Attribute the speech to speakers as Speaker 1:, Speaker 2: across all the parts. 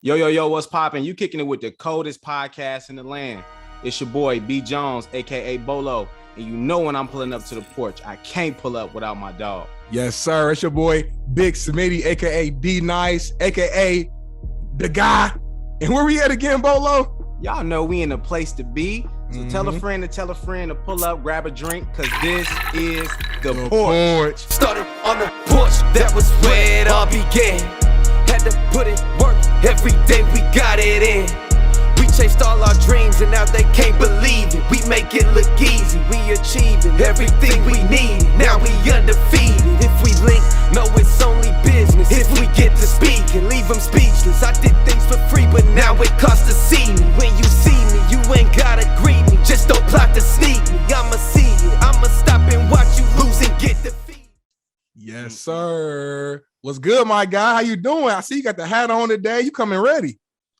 Speaker 1: Yo, what's poppin'? You kicking it with the coldest podcast in the land. It's your boy, B. Jones, a.k.a. Bolo. And you know when I'm pulling up to the porch, I can't pull up without my dog.
Speaker 2: Yes, sir. It's your boy, Big Smitty, a.k.a. D-Nice, a.k.a. the guy. And where we at again, Bolo?
Speaker 1: Y'all know we in the place to be. So tell a friend to pull up, grab a drink, because this is the porch.
Speaker 3: Started on the porch, that was where it all began. Had to put in work, every day we got it in. We chased all our dreams and now they can't believe it. We make it look easy, we achieving everything we need. Now we undefeated. If we link, no it's only business. If we get to speak and leave them speechless. I did things for free, but now it costs to see me. When you see me, you ain't gotta greet me. Just don't plot to sneak me. I'ma see it, I'ma stop and watch you lose and get defeated.
Speaker 2: Yes, sir. What's good, my guy? How you doing? I see you got the hat on today. You coming ready?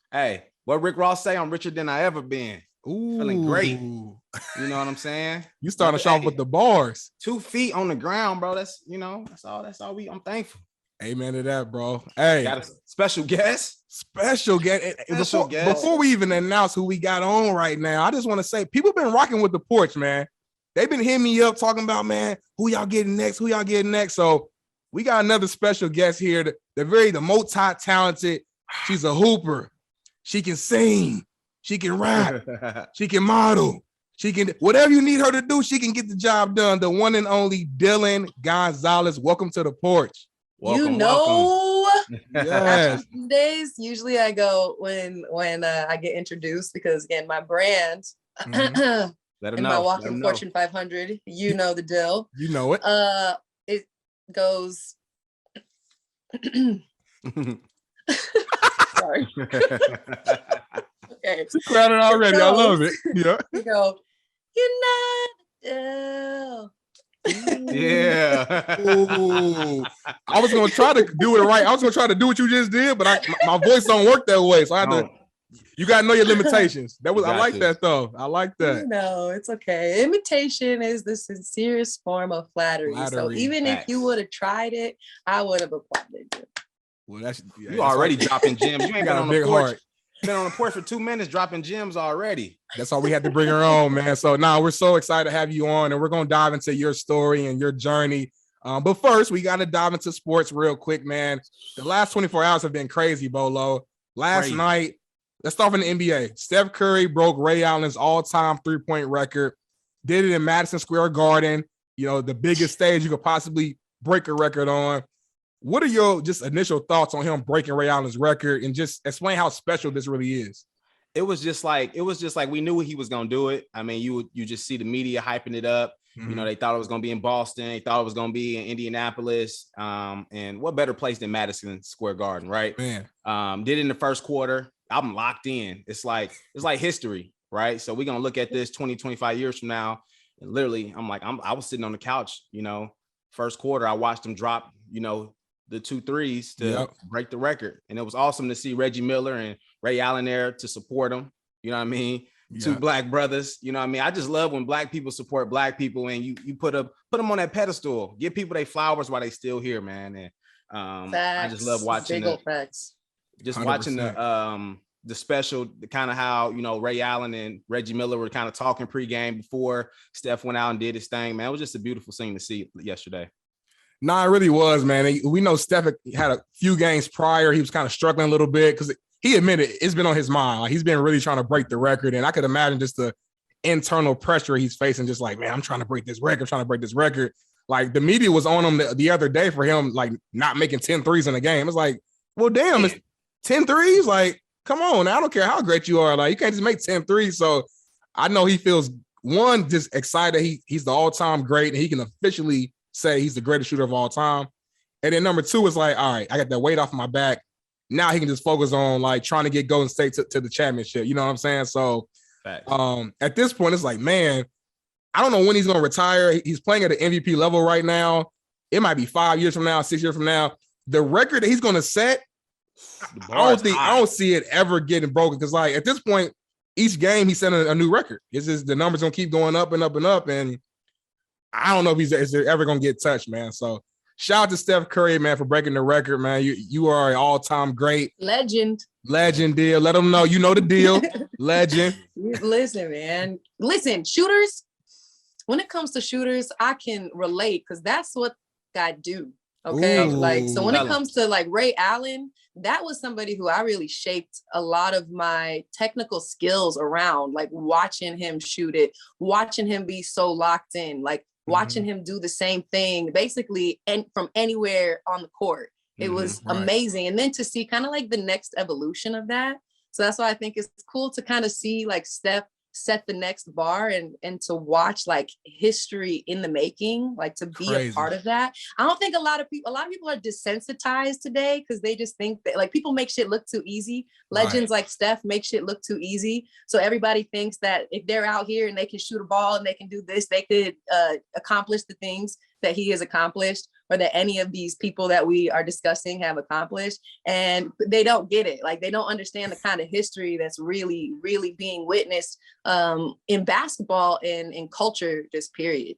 Speaker 1: Hey, what Rick Ross say? I'm richer than I ever been.
Speaker 2: Ooh.
Speaker 1: Feeling great. You know what I'm saying?
Speaker 2: You starting to show off with the bars.
Speaker 1: 2 feet on the ground, bro. That's all I'm thankful.
Speaker 2: Amen to that, bro. Hey,
Speaker 1: got a special guest.
Speaker 2: Before we even announce who we got on right now, I just want to say people been rocking with the porch, man. They've been hitting me up talking about, man, who y'all getting next? So we got another special guest here, the multi-talented. She's a hooper. She can sing. She can rap. She can model. She can, whatever you need her to do, she can get the job done. The one and only Dylan Gonzalez. Welcome to the porch.
Speaker 1: Welcome.
Speaker 2: Yes.
Speaker 4: Days usually I go when I get introduced because again my brand
Speaker 1: Let
Speaker 4: in my walking Fortune 500, you know the deal.
Speaker 2: You know it.
Speaker 4: It goes. Sorry. Okay.
Speaker 2: Crowded already. I love it. Yeah.
Speaker 4: You go. You know the deal.
Speaker 1: Yeah.
Speaker 2: Ooh. I was gonna try to do it right. I was gonna try to do what you just did, but my voice don't work that way. So I have to. You gotta know your limitations. I like that though. I like that.
Speaker 4: No, it's okay. Imitation is the sincerest form of flattery. So even if you would have tried it, I would have applauded you.
Speaker 2: Well,
Speaker 1: you already dropping gems. You ain't got on the porch.
Speaker 2: Heart.
Speaker 1: Been on the porch for 2 minutes, dropping gems already.
Speaker 2: That's all we had to bring her on, man. So now we're so excited to have you on, and we're gonna dive into your story and your journey. But first, we gotta dive into sports real quick, man. The last 24 hours have been crazy, Bolo. Last night, let's start from the NBA. Steph Curry broke Ray Allen's all-time three-point record. Did it in Madison Square Garden. You know, the biggest stage you could possibly break a record on. What are your just initial thoughts on him breaking Ray Allen's record, and just explain how special this really is?
Speaker 1: It was just like we knew he was gonna do it. I mean, you just see the media hyping it up. Mm-hmm. You know, they thought it was gonna be in Boston, they thought it was gonna be in Indianapolis. And what better place than Madison Square Garden, right?
Speaker 2: Man.
Speaker 1: Did it in the first quarter. I'm locked in. It's like history, right? So we're gonna look at this 20, 25 years from now. And literally, I was sitting on the couch, you know, first quarter. I watched him drop, you know, the 2 threes to break the record. And it was awesome to see Reggie Miller and Ray Allen there to support him. You know what I mean? Yeah. 2 black brothers. You know what I mean? I just love when black people support black people, and you put them on that pedestal. Give people their flowers while they still here, man. And I just love watching watching the special, kind of how, you know, Ray Allen and Reggie Miller were kind of talking pregame before Steph went out and did his thing, man. It was just a beautiful thing to see yesterday.
Speaker 2: No, it really was, man. We know Steph had a few games prior. He was kind of struggling a little bit because he admitted it's been on his mind. Like, he's been really trying to break the record. And I could imagine just the internal pressure he's facing, just like, man, I'm trying to break this record. Like, the media was on him the other day for him, like, not making 10 threes in a game. It's like, well, damn, it's 10 threes? Like, come on. I don't care how great you are. Like, you can't just make 10 threes. So I know he feels, one, just excited. He's the all-time great, and he can officially say he's the greatest shooter of all time. And then number 2 is like, all right, I got that weight off my back. Now he can just focus on like trying to get Golden State to the championship. You know what I'm saying? So at this point, it's like, man, I don't know when he's going to retire. He's playing at an MVP level right now. It might be 5 years from now, 6 years from now. The record that he's going to set, I don't see it ever getting broken. Because like at this point, each game he's setting a new record. It's just the numbers going to keep going up and up and up. And I don't know if he's ever going to get touched, man. So shout out to Steph Curry, man, for breaking the record, man. You are an all-time great.
Speaker 4: Legend.
Speaker 2: Legend deal. Let them know you know the deal. Legend.
Speaker 4: Listen, man. Listen, shooters. When it comes to shooters, I can relate because that's what I do. Okay.
Speaker 2: Ooh.
Speaker 4: Like, so when it comes to like Ray Allen, that was somebody who I really shaped a lot of my technical skills around, like watching him shoot it, watching him be so locked in, like watching him do the same thing, basically, and from anywhere on the court. It was amazing. And then to see kind of like the next evolution of that. So that's why I think it's cool to kind of see like Steph set the next bar and to watch like history in the making, like to be a part of that. I don't think a lot of people are desensitized today because they just think that like people make shit look too easy. Legends like Steph make shit look too easy. So everybody thinks that if they're out here and they can shoot a ball and they can do this, they could accomplish the things that he has accomplished, or that any of these people that we are discussing have accomplished. And they don't get it. Like they don't understand the kind of history that's really, really being witnessed in basketball and in culture, just period.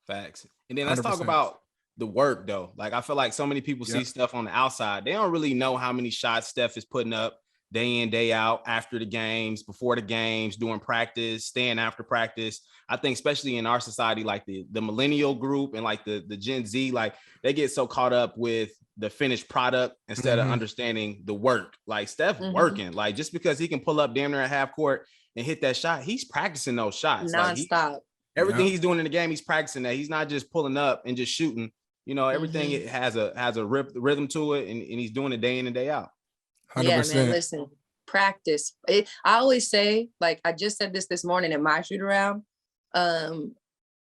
Speaker 1: Facts. And then let's 100%. Talk about the work though. Like I feel like so many people see stuff on the outside. They don't really know how many shots Steph is putting up day in, day out, after the games, before the games, doing practice, staying after practice. I think especially in our society, like the millennial group and like the Gen Z, like they get so caught up with the finished product instead of understanding the work. Like Steph working, like just because he can pull up damn near at half court and hit that shot, he's practicing those shots.
Speaker 4: Nonstop.
Speaker 1: Like everything he's doing in the game, he's practicing that. He's not just pulling up and just shooting. You know, everything it has a rhythm to it, and he's doing it day in and day out.
Speaker 2: 100%.
Speaker 4: Yeah, man, listen, practice. I always say, like I just said this morning in my shoot around,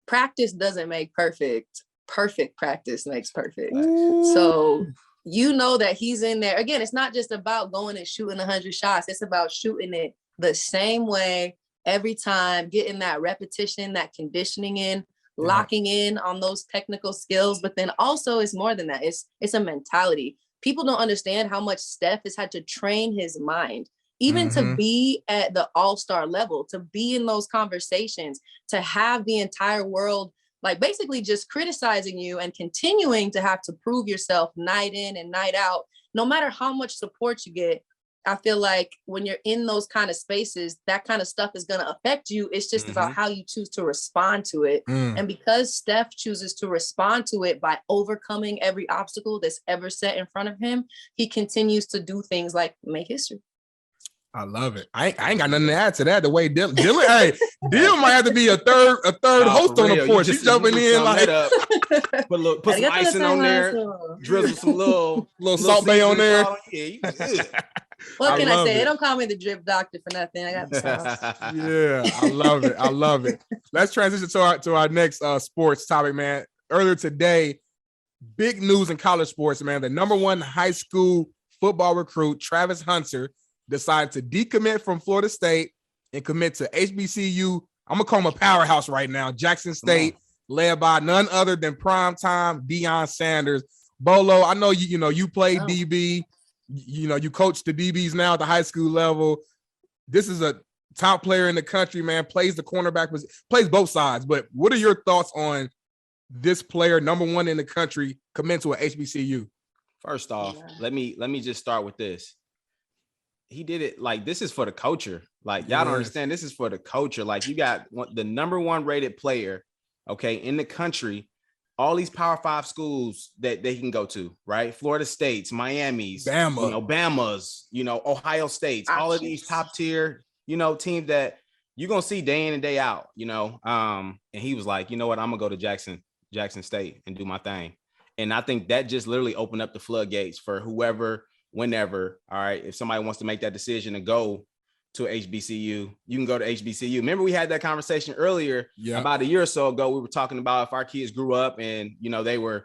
Speaker 4: practice doesn't make perfect. Perfect practice makes perfect. Ooh. So you know that he's in there. Again, it's not just about going and shooting 100 shots. It's about shooting it the same way every time, getting that repetition, that conditioning in, locking in on those technical skills. But then also it's more than that. It's a mentality. People don't understand how much Steph has had to train his mind, even to be at the all-star level, to be in those conversations, to have the entire world, like basically just criticizing you and continuing to have to prove yourself night in and night out, no matter how much support you get. I feel like when you're in those kind of spaces, that kind of stuff is going to affect you. It's just about how you choose to respond to it. And because Steph chooses to respond to it by overcoming every obstacle that's ever set in front of him, he continues to do things like make history.
Speaker 2: I love it. I ain't got nothing to add to that. The way Dylan hey, Dylan might have to be a third host on the porch. He's jumping in like put some icing on there, drizzle some little salt bay on there.
Speaker 1: Yeah, you good.
Speaker 4: What can I say? They don't call me the drip doctor for nothing. I got the sauce.
Speaker 2: Yeah, I love it. I love it. Let's transition to our next sports topic, man. Earlier today, big news in college sports, man. The #1 high school football recruit, Travis Hunter, decided to decommit from Florida State and commit to HBCU. I'm gonna call him a powerhouse right now, Jackson State, led by none other than primetime Deion Sanders. Bolo, I know you played DB. You coach the DBs now at the high school level. This is a top player in the country, man. Plays the cornerback, plays both sides. But what are your thoughts on this player, #1 in the country, commit to an HBCU?
Speaker 1: First off, let me just start with this. He did it like this is for the culture. Like y'all don't understand. This is for the culture. Like you got the #1 rated player, okay, in the country. All these Power 5 schools that they can go to, right? Florida States, Miami's, Bama's, Ohio States, all of these top tier, teams that you're gonna see day in and day out, And he was like, you know what, I'm gonna go to Jackson State and do my thing. And I think that just literally opened up the floodgates for whoever, whenever. All right, if somebody wants to make that decision and go to HBCU, you can go to HBCU. Remember we had that conversation earlier about a year or so ago. We were talking about if our kids grew up and, they were,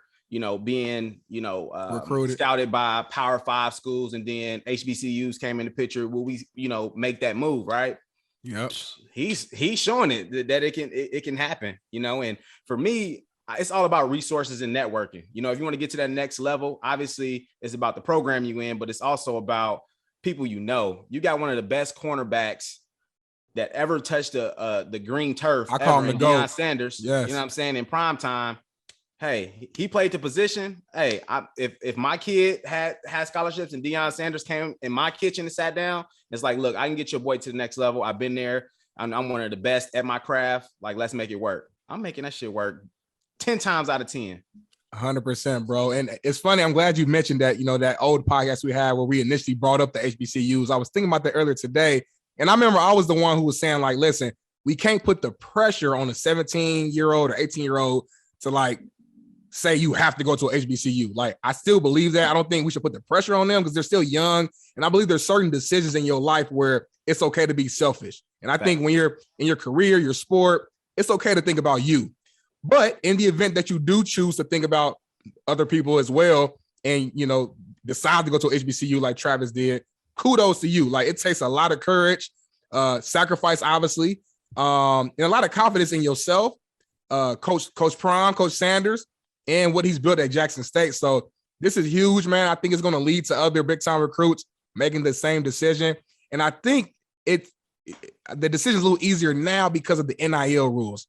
Speaker 1: being, recruited, scouted by Power 5 schools, and then HBCUs came in the picture. Will we, make that move? Right.
Speaker 2: Yep.
Speaker 1: He's showing it that it can happen, and for me, it's all about resources and networking. If you want to get to that next level, obviously it's about the program you in, but it's also about people. You got one of the best cornerbacks that ever touched the green turf.
Speaker 2: I call him the GOAT.
Speaker 1: Deion Sanders.
Speaker 2: Yes.
Speaker 1: You know what I'm saying? In prime time, hey, he played the position. Hey, if my kid had scholarships and Deion Sanders came in my kitchen and sat down, it's like, look, I can get your boy to the next level. I've been there. I'm one of the best at my craft. Like, let's make it work. I'm making that shit work 10 times out of 10.
Speaker 2: 100%, bro. And it's funny. I'm glad you mentioned that, that old podcast we had where we initially brought up the HBCUs. I was thinking about that earlier today. And I remember I was the one who was saying, like, listen, we can't put the pressure on a 17-year-old or 18-year-old to, like, say you have to go to an HBCU. Like, I still believe that. I don't think we should put the pressure on them because they're still young. And I believe there's certain decisions in your life where it's okay to be selfish. And I think when you're in your career, your sport, it's okay to think about you. But in the event that you do choose to think about other people as well and, decide to go to an HBCU like Travis did, kudos to you. Like, it takes a lot of courage, sacrifice, obviously, and a lot of confidence in yourself, Coach Prime, Coach Sanders, and what he's built at Jackson State. So this is huge, man. I think it's going to lead to other big-time recruits making the same decision. And I think the decision's a little easier now because of the NIL rules.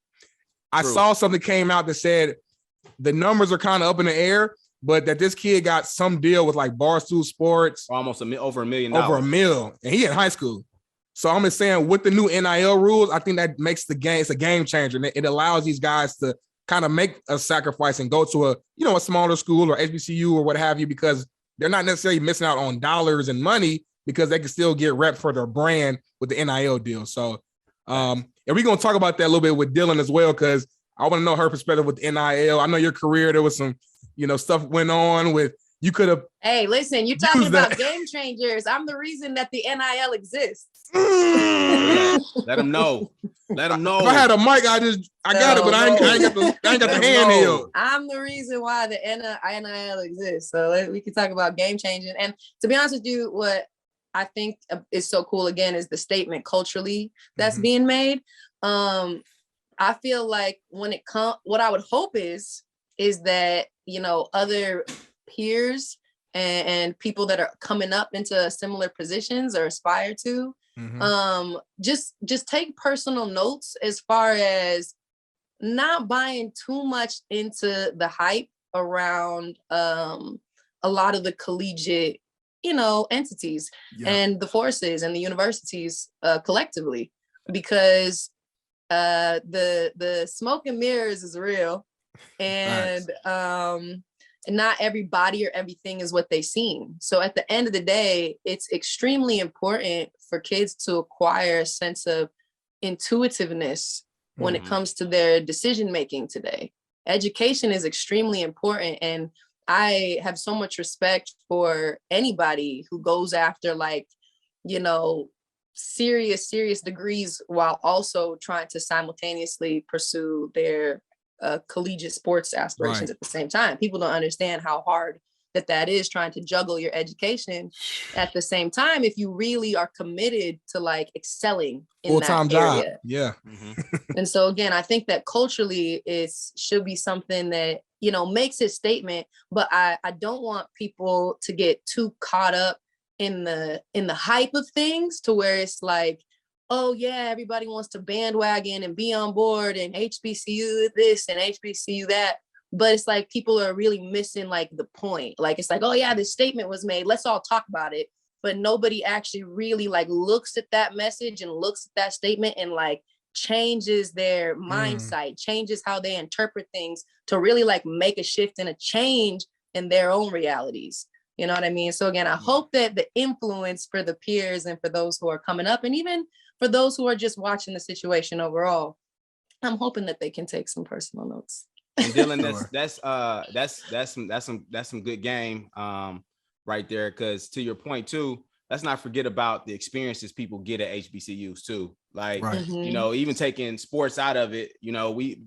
Speaker 2: I saw something came out that said the numbers are kind of up in the air, but that this kid got some deal with like Barstool Sports.
Speaker 1: Almost over $1 million.
Speaker 2: Over $1 million. And he in high school. So I'm just saying with the new NIL rules, I think that makes the game, it's a game changer. And it allows these guys to kind of make a sacrifice and go to a smaller school or HBCU or what have you, because they're not necessarily missing out on dollars and money because they can still get rep for their brand with the NIL deal. So, and we're going to talk about that a little bit with Dylan as well, because I want to know her perspective with NIL. I know your career, there was some, stuff went on with, you could have.
Speaker 4: Hey, listen, you're talking about game changers. I'm the reason that the NIL exists.
Speaker 1: Let them know. Let them know.
Speaker 2: If I had a mic, I got it, but I ain't got the handheld.
Speaker 4: I'm the reason why the NIL exists. So we can talk about game changing. And to be honest with you, what I think is so cool again is the statement culturally that's being made. I feel like when it comes, what I would hope is that, other peers and people that are coming up into similar positions or aspire to, just take personal notes as far as not buying too much into the hype around a lot of the collegiate, entities and the forces and the universities collectively, because the smoke and mirrors is real, and not everybody or everything is what they seem. So at the end of the day, it's extremely important for kids to acquire a sense of intuitiveness when it comes to their decision making today. Education is extremely important, and I have so much respect for anybody who goes after serious degrees while also trying to simultaneously pursue their collegiate sports aspirations at the same time. People don't understand how hard that is, trying to juggle your education at the same time if you really are committed to excelling in full-time that area.
Speaker 2: Job. Yeah.
Speaker 4: And so again, I think that culturally should be something that makes its statement, but I don't want people to get too caught up in the hype of things to where it's like, oh yeah, everybody wants to bandwagon and be on board and HBCU this and HBCU that. But it's like people are really missing the point. It's like, oh yeah, this statement was made. Let's all talk about it. But nobody actually really looks at that message and looks at that statement and changes their mindset, changes how they interpret things to really make a shift and a change in their own realities. You know what I mean? So again, I hope that the influence for the peers and for those who are coming up, and even for those who are just watching the situation overall, I'm hoping that they can take some personal notes.
Speaker 1: And Dylan, that's some good game right there. Because to your point too, let's not forget about the experiences people get at HBCUs too. Even taking sports out of it,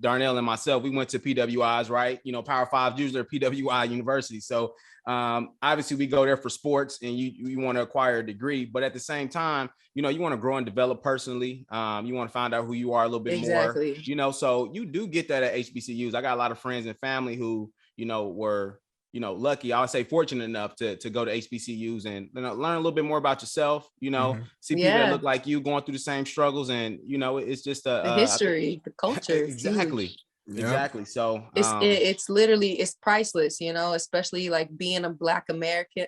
Speaker 1: Darnell and myself, we went to PWIs, right? Power 5 usually are PWI universities. So obviously we go there for sports and you want to acquire a degree, but at the same time, you want to grow and develop personally. You want to find out who you are a little bit more, so you do get that at HBCUs. I got a lot of friends and family who, were, lucky, I would say fortunate enough to go to HBCUs and learn a little bit more about yourself, see people that look like you going through the same struggles. And, it's just the history,
Speaker 4: the culture.
Speaker 1: Exactly. Exactly. So
Speaker 4: it's literally, it's priceless, you know, especially like being a Black American,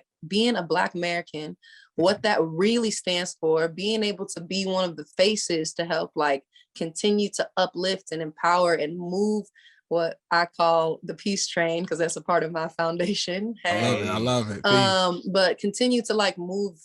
Speaker 4: what that really stands for, being able to be one of the faces to help like continue to uplift and empower and move what I call the peace train, because that's a part of my foundation. Hey.
Speaker 2: I love it. Peace.
Speaker 4: But continue to like move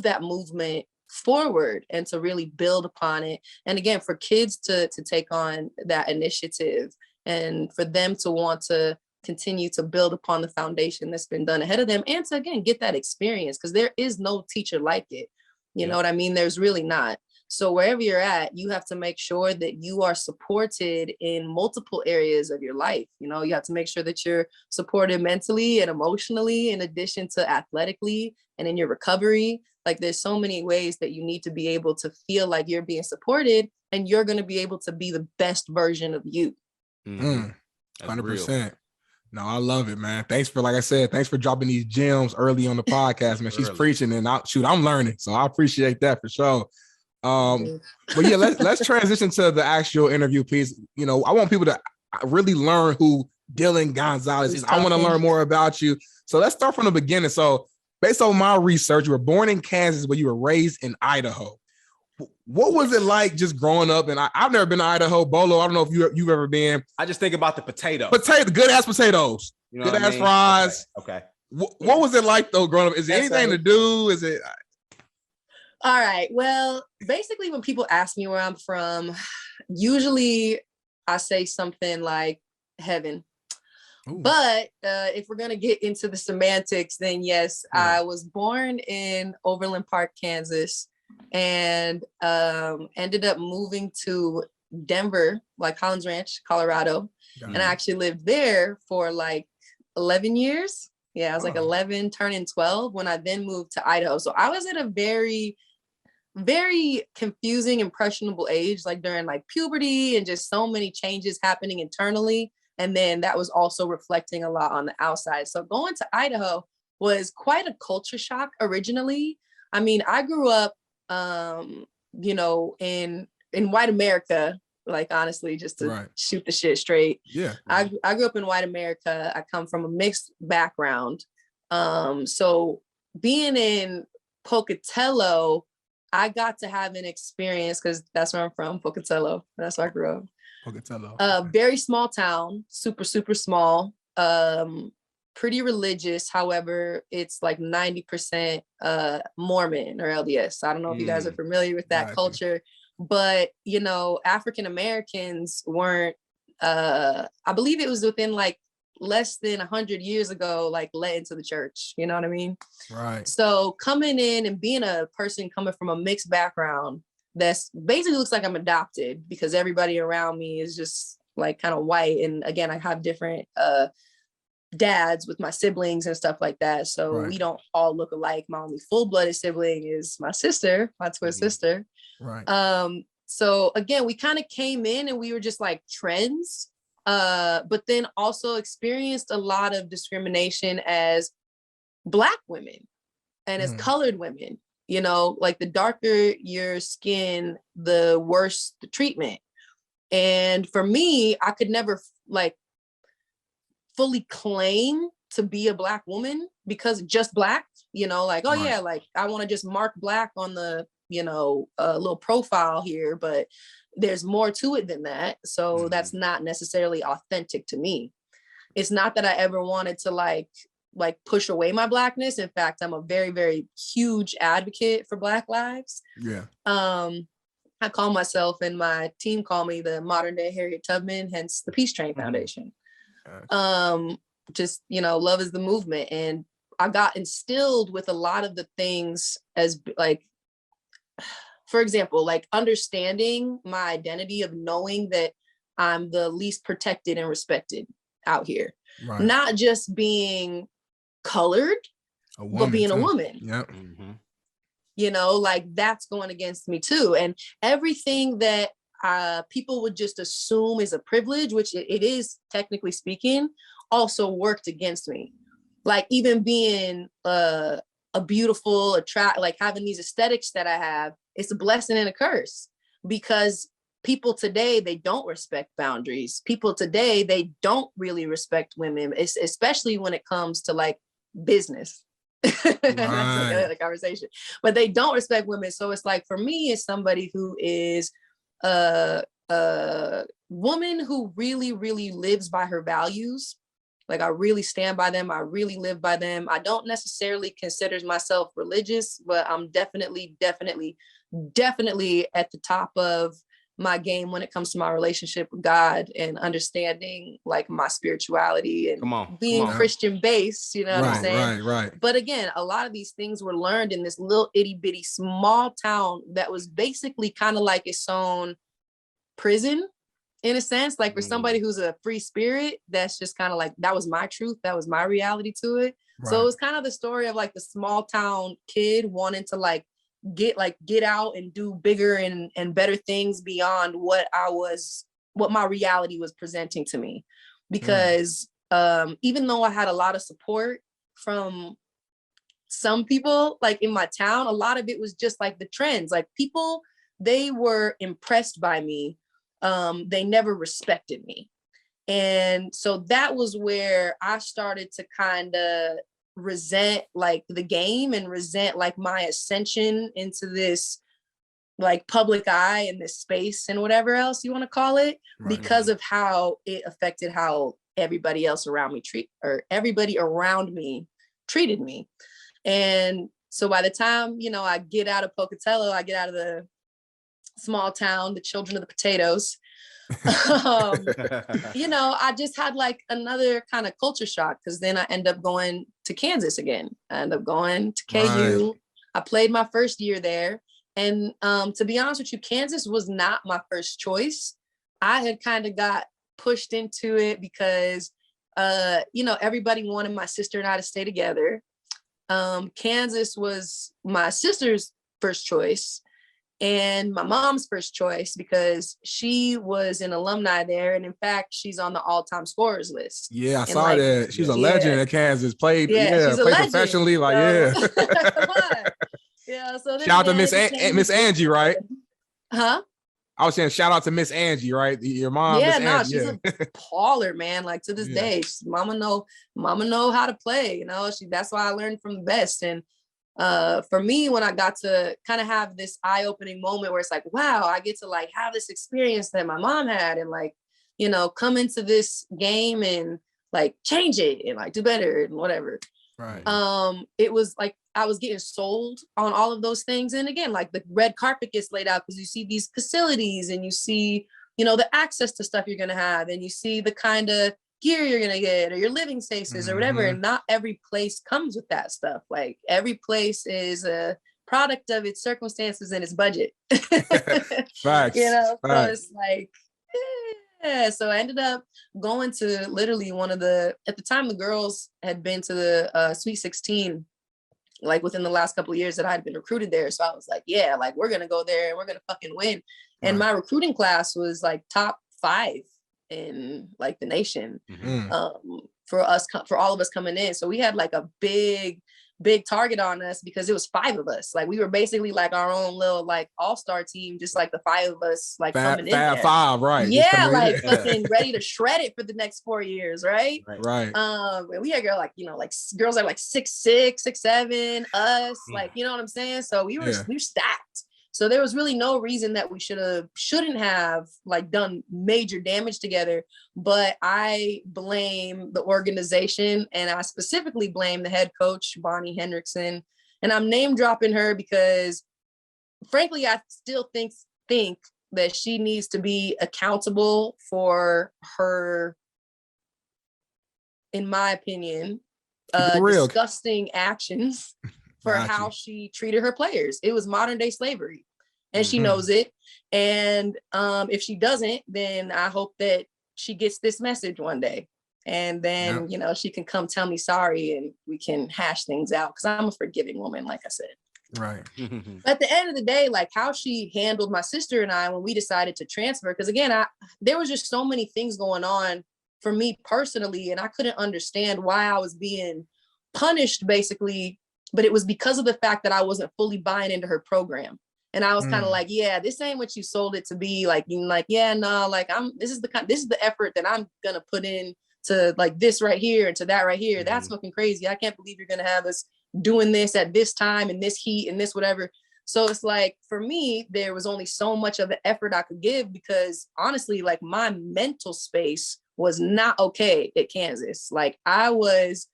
Speaker 4: that movement forward and to really build upon it. And again, for kids to take on that initiative and for them to want to continue to build upon the foundation that's been done ahead of them, and to again get that experience, because there is no teacher like it. You know what I mean? There's really not. So wherever you're at, you have to make sure that you are supported in multiple areas of your life. You know, you have to make sure that you're supported mentally and emotionally, in addition to athletically and in your recovery. Like there's so many ways that you need to be able to feel like you're being supported and you're going to be able to be the best version of you.
Speaker 2: 100%. No, I love it, man. Thanks for, like I said, thanks for dropping these gems early on the podcast, man. She's preaching and I'm learning. So I appreciate that for sure. But yeah, let's transition to the actual interview piece. You know, I want people to really learn who Dylan Gonzalez is. I want to learn more about you. So let's start from the beginning. So based on my research, you were born in Kansas, but you were raised in Idaho. What was it like just growing up? And I've never been to Idaho. Bolo, I don't know if you've ever been.
Speaker 1: I just think about the potato.
Speaker 2: Good ass potatoes. You know good ass fries.
Speaker 1: Okay.
Speaker 2: What was it like though growing up? Is there anything to do? Is it?
Speaker 4: All right. Well, basically when people ask me where I'm from, usually I say something like heaven. Ooh. But if we're going to get into the semantics, then yes, I was born in Overland Park, Kansas, and ended up moving to Denver, like Highlands Ranch, Colorado. And I actually lived there for like 11 years. Yeah, I was like 11, turning 12 when I then moved to Idaho. So I was at a very, very confusing, impressionable age, like during like puberty and just so many changes happening internally. And then that was also reflecting a lot on the outside. So going to Idaho was quite a culture shock originally. I mean, I grew up, you know, in white America, like honestly, just to shoot the shit straight.
Speaker 2: Yeah.
Speaker 4: I grew up in white America. I come from a mixed background. So being in Pocatello, I got to have an experience, because that's where I'm from, Pocatello. That's where I grew up.
Speaker 2: Pocatello.
Speaker 4: Very small town, super, super small, pretty religious. However, it's like 90% Mormon or LDS. I don't know if you guys are familiar with that culture, but you know, African Americans weren't, I believe it was within like less than 100 years ago, like let into the church, you know what I mean?
Speaker 2: Right.
Speaker 4: So coming in and being a person coming from a mixed background, that's basically looks like I'm adopted, because everybody around me is just like kind of white. And again, I have different dads with my siblings and stuff like that. So we don't all look alike. My only full-blooded sibling is my sister, my twin sister.
Speaker 2: Right.
Speaker 4: So again, we kind of came in and we were just like trends, but then also experienced a lot of discrimination as Black women and as colored women. You know, like the darker your skin, the worse the treatment. And for me, I could never like fully claim to be a Black woman because just Black, you know, like, oh yeah, like I want to just mark Black on the, you know, little profile here, but there's more to it than that. So that's not necessarily authentic to me. It's not that I ever wanted to like push away my Blackness. In fact, I'm a very, very huge advocate for Black lives.
Speaker 2: Yeah.
Speaker 4: I call myself, and my team call me, the modern day Harriet Tubman, hence the Peace Train Foundation. Just, you know, love is the movement. And I got instilled with a lot of the things as like, for example, like understanding my identity of knowing that I'm the least protected and respected out here. Right. Not just being colored, but being a woman.
Speaker 2: Yep.
Speaker 4: You know, like that's going against me too. And everything that people would just assume is a privilege, which it is technically speaking, also worked against me. Like even being a beautiful, like having these aesthetics that I have, it's a blessing and a curse, because people today, they don't respect boundaries. People today, they don't really respect women, especially when it comes to like business. That's like another conversation, but they don't respect women. So it's like, for me, it's somebody who is a woman who really, really lives by her values. Like, I really stand by them. I really live by them. I don't necessarily consider myself religious, but I'm definitely at the top of my game when it comes to my relationship with God and understanding like my spirituality and being Christian based, you know what I'm saying?
Speaker 2: Right.
Speaker 4: But again, a lot of these things were learned in this little itty bitty small town that was basically kind of like its own prison in a sense. Like, for somebody who's a free spirit, that's just kind of like, that was my truth. That was my reality to it. Right. So it was kind of the story of like the small town kid wanting to like get out and do bigger and better things beyond what my reality was presenting to me. Because even though I had a lot of support from some people like in my town, a lot of it was just like the trends. Like, people, they were impressed by me. They never respected me. And so that was where I started to kind of resent like the game and resent like my ascension into this like public eye and this space and whatever else you want to call it, because of how it affected how everybody around me treated me. And so by the time, you know, I get out of Pocatello, I get out of the small town, the children of the potatoes, you know, I just had like another kind of culture shock, because then I end up going to Kansas again. I end up going to KU. I played my first year there. And to be honest with you, Kansas was not my first choice. I had kind of got pushed into it because, you know, everybody wanted my sister and I to stay together. Kansas was my sister's first choice and my mom's first choice, because she was an alumni there. And in fact, she's on the all-time scorers list.
Speaker 2: Yeah, I saw that. She's a legend at Kansas. Played professionally. Like,
Speaker 4: so, come on. Yeah. So
Speaker 2: shout out to Miss Angie, right?
Speaker 4: Huh?
Speaker 2: I was saying shout out to Miss Angie, right? Your mom.
Speaker 4: Yeah, no, she's a baller, man. Like, to this day, mama know how to play. You know, that's why I learned from the best. And for me, when I got to kind of have this eye-opening moment where it's like, wow, I get to like have this experience that my mom had, and like, you know, come into this game and like change it and like do better and whatever.
Speaker 2: Right.
Speaker 4: It was like I was getting sold on all of those things. And again, like the red carpet gets laid out because you see these facilities and you see, you know, the access to stuff you're going to have, and you see the kind of gear you're going to get or your living spaces or whatever. And not every place comes with that stuff. Like, every place is a product of its circumstances and its budget.
Speaker 2: Facts.
Speaker 4: You know, so it's like, yeah. So I ended up going to literally one of the, at the time, the girls had been to the Sweet 16, like within the last couple of years that I had been recruited there. So I was like, yeah, like we're going to go there and we're going to fucking win. And my recruiting class was like top 5 in like the nation, for all of us coming in. So we had like a big target on us because it was 5 of us. Like, we were basically like our own little like all-star team, just like the 5 of us like coming in there.
Speaker 2: 5, right?
Speaker 4: Yeah, like fucking ready to shred it for the next 4 years, right?
Speaker 2: Right.
Speaker 4: And we had girls are like 6'6", 6'7", us, like, you know what I'm saying? So we were stacked. So there was really no reason that we shouldn't have like done major damage together. But I blame the organization, and I specifically blame the head coach, Bonnie Hendrickson. And I'm name dropping her because frankly, I still think that she needs to be accountable for her, in my opinion, disgusting actions for how she treated her players. It was modern day slavery, and she knows it. And if she doesn't, then I hope that she gets this message one day. And then, you know, she can come tell me sorry and we can hash things out, because I'm a forgiving woman, like I said.
Speaker 2: Right.
Speaker 4: But at the end of the day, like how she handled my sister and I when we decided to transfer, because again, there was just so many things going on for me personally, and I couldn't understand why I was being punished basically. But it was because of the fact that I wasn't fully buying into her program. And I was kind of like, yeah, this ain't what you sold it to be. Like, you like, yeah, no, like this is the effort that I'm gonna put in to like this right here and to that right here. That's fucking crazy. I can't believe you're gonna have us doing this at this time and this heat and this whatever. So it's like, for me, there was only so much of an effort I could give, because honestly, like my mental space was not okay at Kansas. Like I was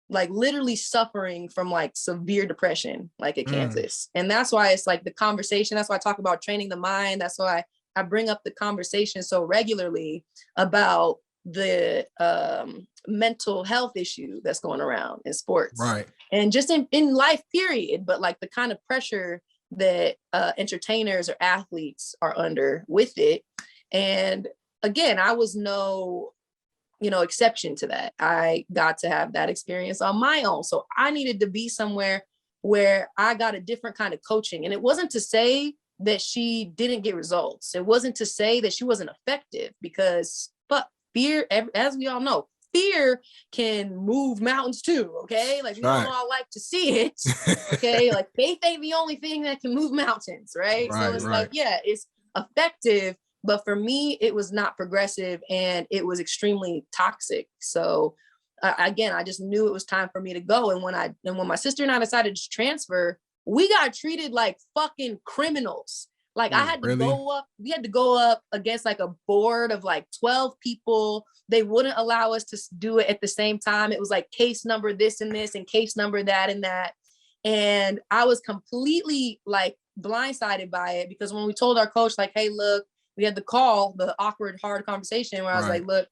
Speaker 4: like literally suffering from like severe depression, like at Kansas. And that's why it's like the conversation. That's why I talk about training the mind. That's why I bring up the conversation so regularly about the mental health issue that's going around in sports.
Speaker 2: Right.
Speaker 4: And just in life, period. But like the kind of pressure that entertainers or athletes are under with it. And again, I was no exception to that. I got to have that experience on my own. So I needed to be somewhere where I got a different kind of coaching. And it wasn't to say that she didn't get results. It wasn't to say that she wasn't effective, because fear, as we all know, fear can move mountains too. Okay. Like we don't all like to see it. Okay. Like faith ain't the only thing that can move mountains. Right. So it's like, yeah, it's effective. But for me, it was not progressive, and it was extremely toxic. So again, I just knew it was time for me to go. And when my sister and I decided to transfer, we got treated like fucking criminals. Like I had to we had to go up against like a board of like 12 people. They wouldn't allow us to do it at the same time. It was like case number this and this and case number that and that. And I was completely like blindsided by it, because when we told our coach, like, hey, look, we had the awkward, hard conversation where I was like, look,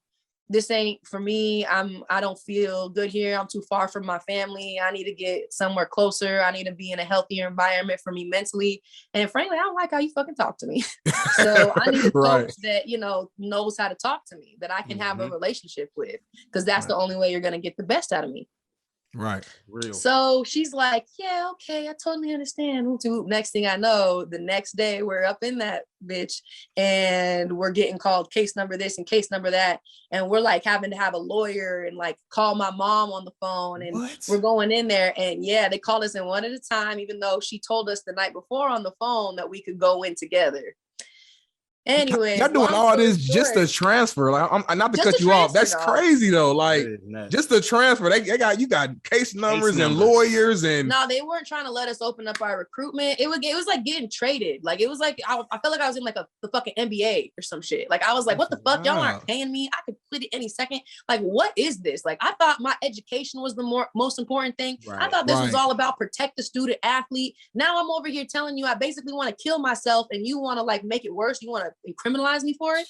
Speaker 4: this ain't for me. I don't feel good here. I'm too far from my family. I need to get somewhere closer. I need to be in a healthier environment for me mentally. And frankly, I don't like how you fucking talk to me. So I need a coach that, knows how to talk to me, that I can have a relationship with, because that's the only way you're going to get the best out of me.
Speaker 2: Right.
Speaker 1: Real.
Speaker 4: So she's like, yeah, okay, I totally understand. Next thing I know, the next day we're up in that bitch and we're getting called case number this and case number that. And we're like having to have a lawyer and like call my mom on the phone. And we're going in there, and yeah, they called us in one at a time, even though she told us the night before on the phone that we could go in together. Anyway,
Speaker 2: y'all doing all this just to transfer. Like, I'm not to cut you off. That's crazy though. Like just the transfer. You got case numbers and lawyers and.
Speaker 4: No, they weren't trying to let us open up our recruitment. It was like getting traded. Like it was like I felt like I was in like the fucking NBA or some shit. Like I was like, what the fuck? Y'all aren't paying me. I could quit it any second. Like what is this? Like I thought my education was the most important thing. Right. I thought this was all about protect the student athlete. Now I'm over here telling you I basically want to kill myself, and you want to like make it worse. You want to criminalize me for it.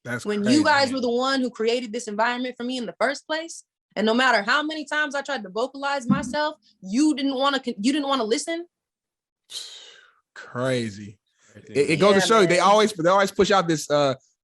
Speaker 2: That's
Speaker 4: when
Speaker 2: crazy,
Speaker 4: you guys were the one who created this environment for me in the first place. And no matter how many times I tried to vocalize myself, you didn't want to listen.
Speaker 2: Crazy. It goes to show you they always push out this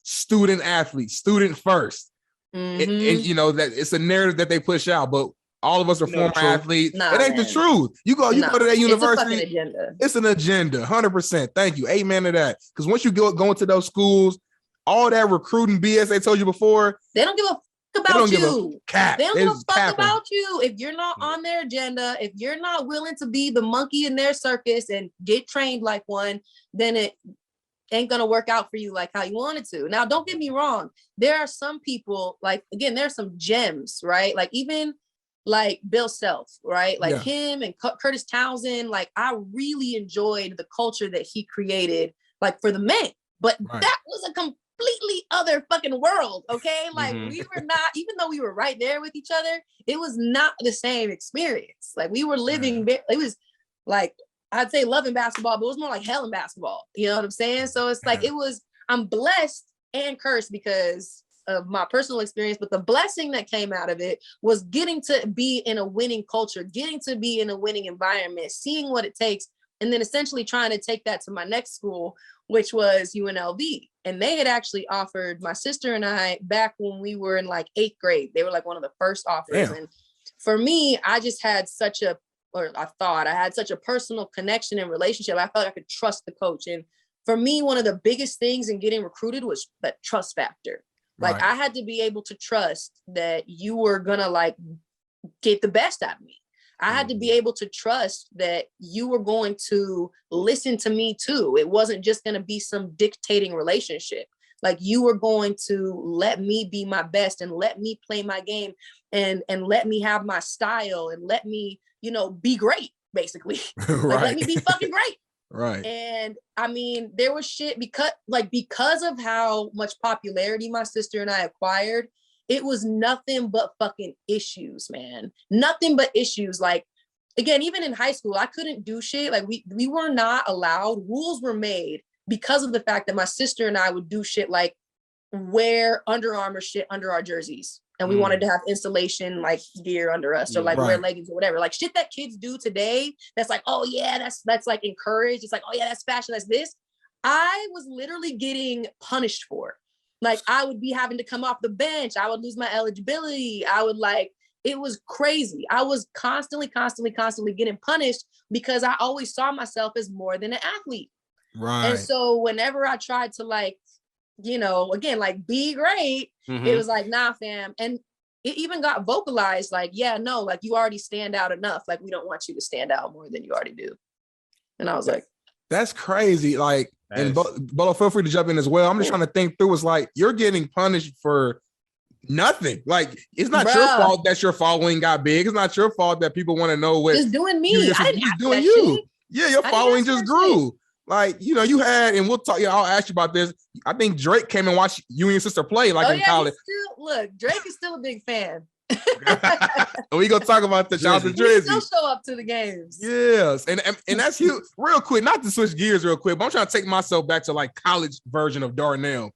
Speaker 2: student athlete, student first. And that it's a narrative that they push out, but all of us are former athletes. It ain't the truth. You go to that university. It's an agenda. 100%. Thank you. Amen to that. Because once you go into those schools, all that recruiting BS they told you before,
Speaker 4: they don't give a fuck about you. They don't give a fuck about you. If you're not on their agenda, if you're not willing to be the monkey in their circus and get trained like one, then it ain't gonna work out for you like how you want it to. Now, don't get me wrong. There are some people, like, again, there's some gems, right? Like even like Bill Self, right? Like him and Curtis Townsend, like I really enjoyed the culture that he created, like for the men, but that was a completely other fucking world. Okay. Like we were not, even though we were right there with each other, it was not the same experience. Like we were living, it was like, I'd say loving basketball, but it was more like hell in basketball. You know what I'm saying? So it's like, I'm blessed and cursed because of my personal experience, but the blessing that came out of it was getting to be in a winning culture, getting to be in a winning environment, seeing what it takes, and then essentially trying to take that to my next school, which was UNLV. And they had actually offered my sister and I back when we were in like 8th grade. They were like one of the first offers. Damn. And for me, I just had I had such a personal connection and relationship. I felt like I could trust the coach. And for me, one of the biggest things in getting recruited was that trust factor. Like I had to be able to trust that you were gonna like get the best out of me. I had to be able to trust that you were going to listen to me too. It wasn't just going to be some dictating relationship. Like you were going to let me be my best and let me play my game and let me have my style and let me, be great, basically. Like, let me be fucking great.
Speaker 2: Right.
Speaker 4: And I mean, there was shit because of how much popularity my sister and I acquired. It was nothing but fucking issues, man. Nothing but issues. Like, again, even in high school, I couldn't do shit. Like we were not allowed. Rules were made because of the fact that my sister and I would do shit like wear Under Armour shit under our jerseys. And we wanted to have installation like gear under us or like wear leggings or whatever. Like shit that kids do today. That's like, oh yeah, that's like encouraged. It's like, oh yeah, that's fashion. That's this. I was literally getting punished for it. Like I would be having to come off the bench. I would lose my eligibility. It was crazy. I was constantly getting punished because I always saw myself as more than an athlete.
Speaker 2: Right.
Speaker 4: And so whenever I tried to again, like be great, it was like, nah, fam. And it even got vocalized like, yeah, no, like you already stand out enough. Like we don't want you to stand out more than you already do. And I was like,
Speaker 2: that's crazy. Like, and Bolo, feel free to jump in as well. I'm just trying to think through. It's like you're getting punished for nothing. Like it's not your fault that your following got big. It's not your fault that people want to know what.
Speaker 4: Just doing me. I didn't
Speaker 2: doing you. Shit. Yeah, your following just grew. Shit. Like you had, and we'll talk. I'll ask you about this. I think Drake came and watched you and your sister play in college.
Speaker 4: Drake is still a big fan.
Speaker 2: We gonna talk about the shout out to Drizzy.
Speaker 4: Still show up to the games.
Speaker 2: Yes, and that's huge. Real quick, not to switch gears real quick, but I'm trying to take myself back to like college version of Darnell.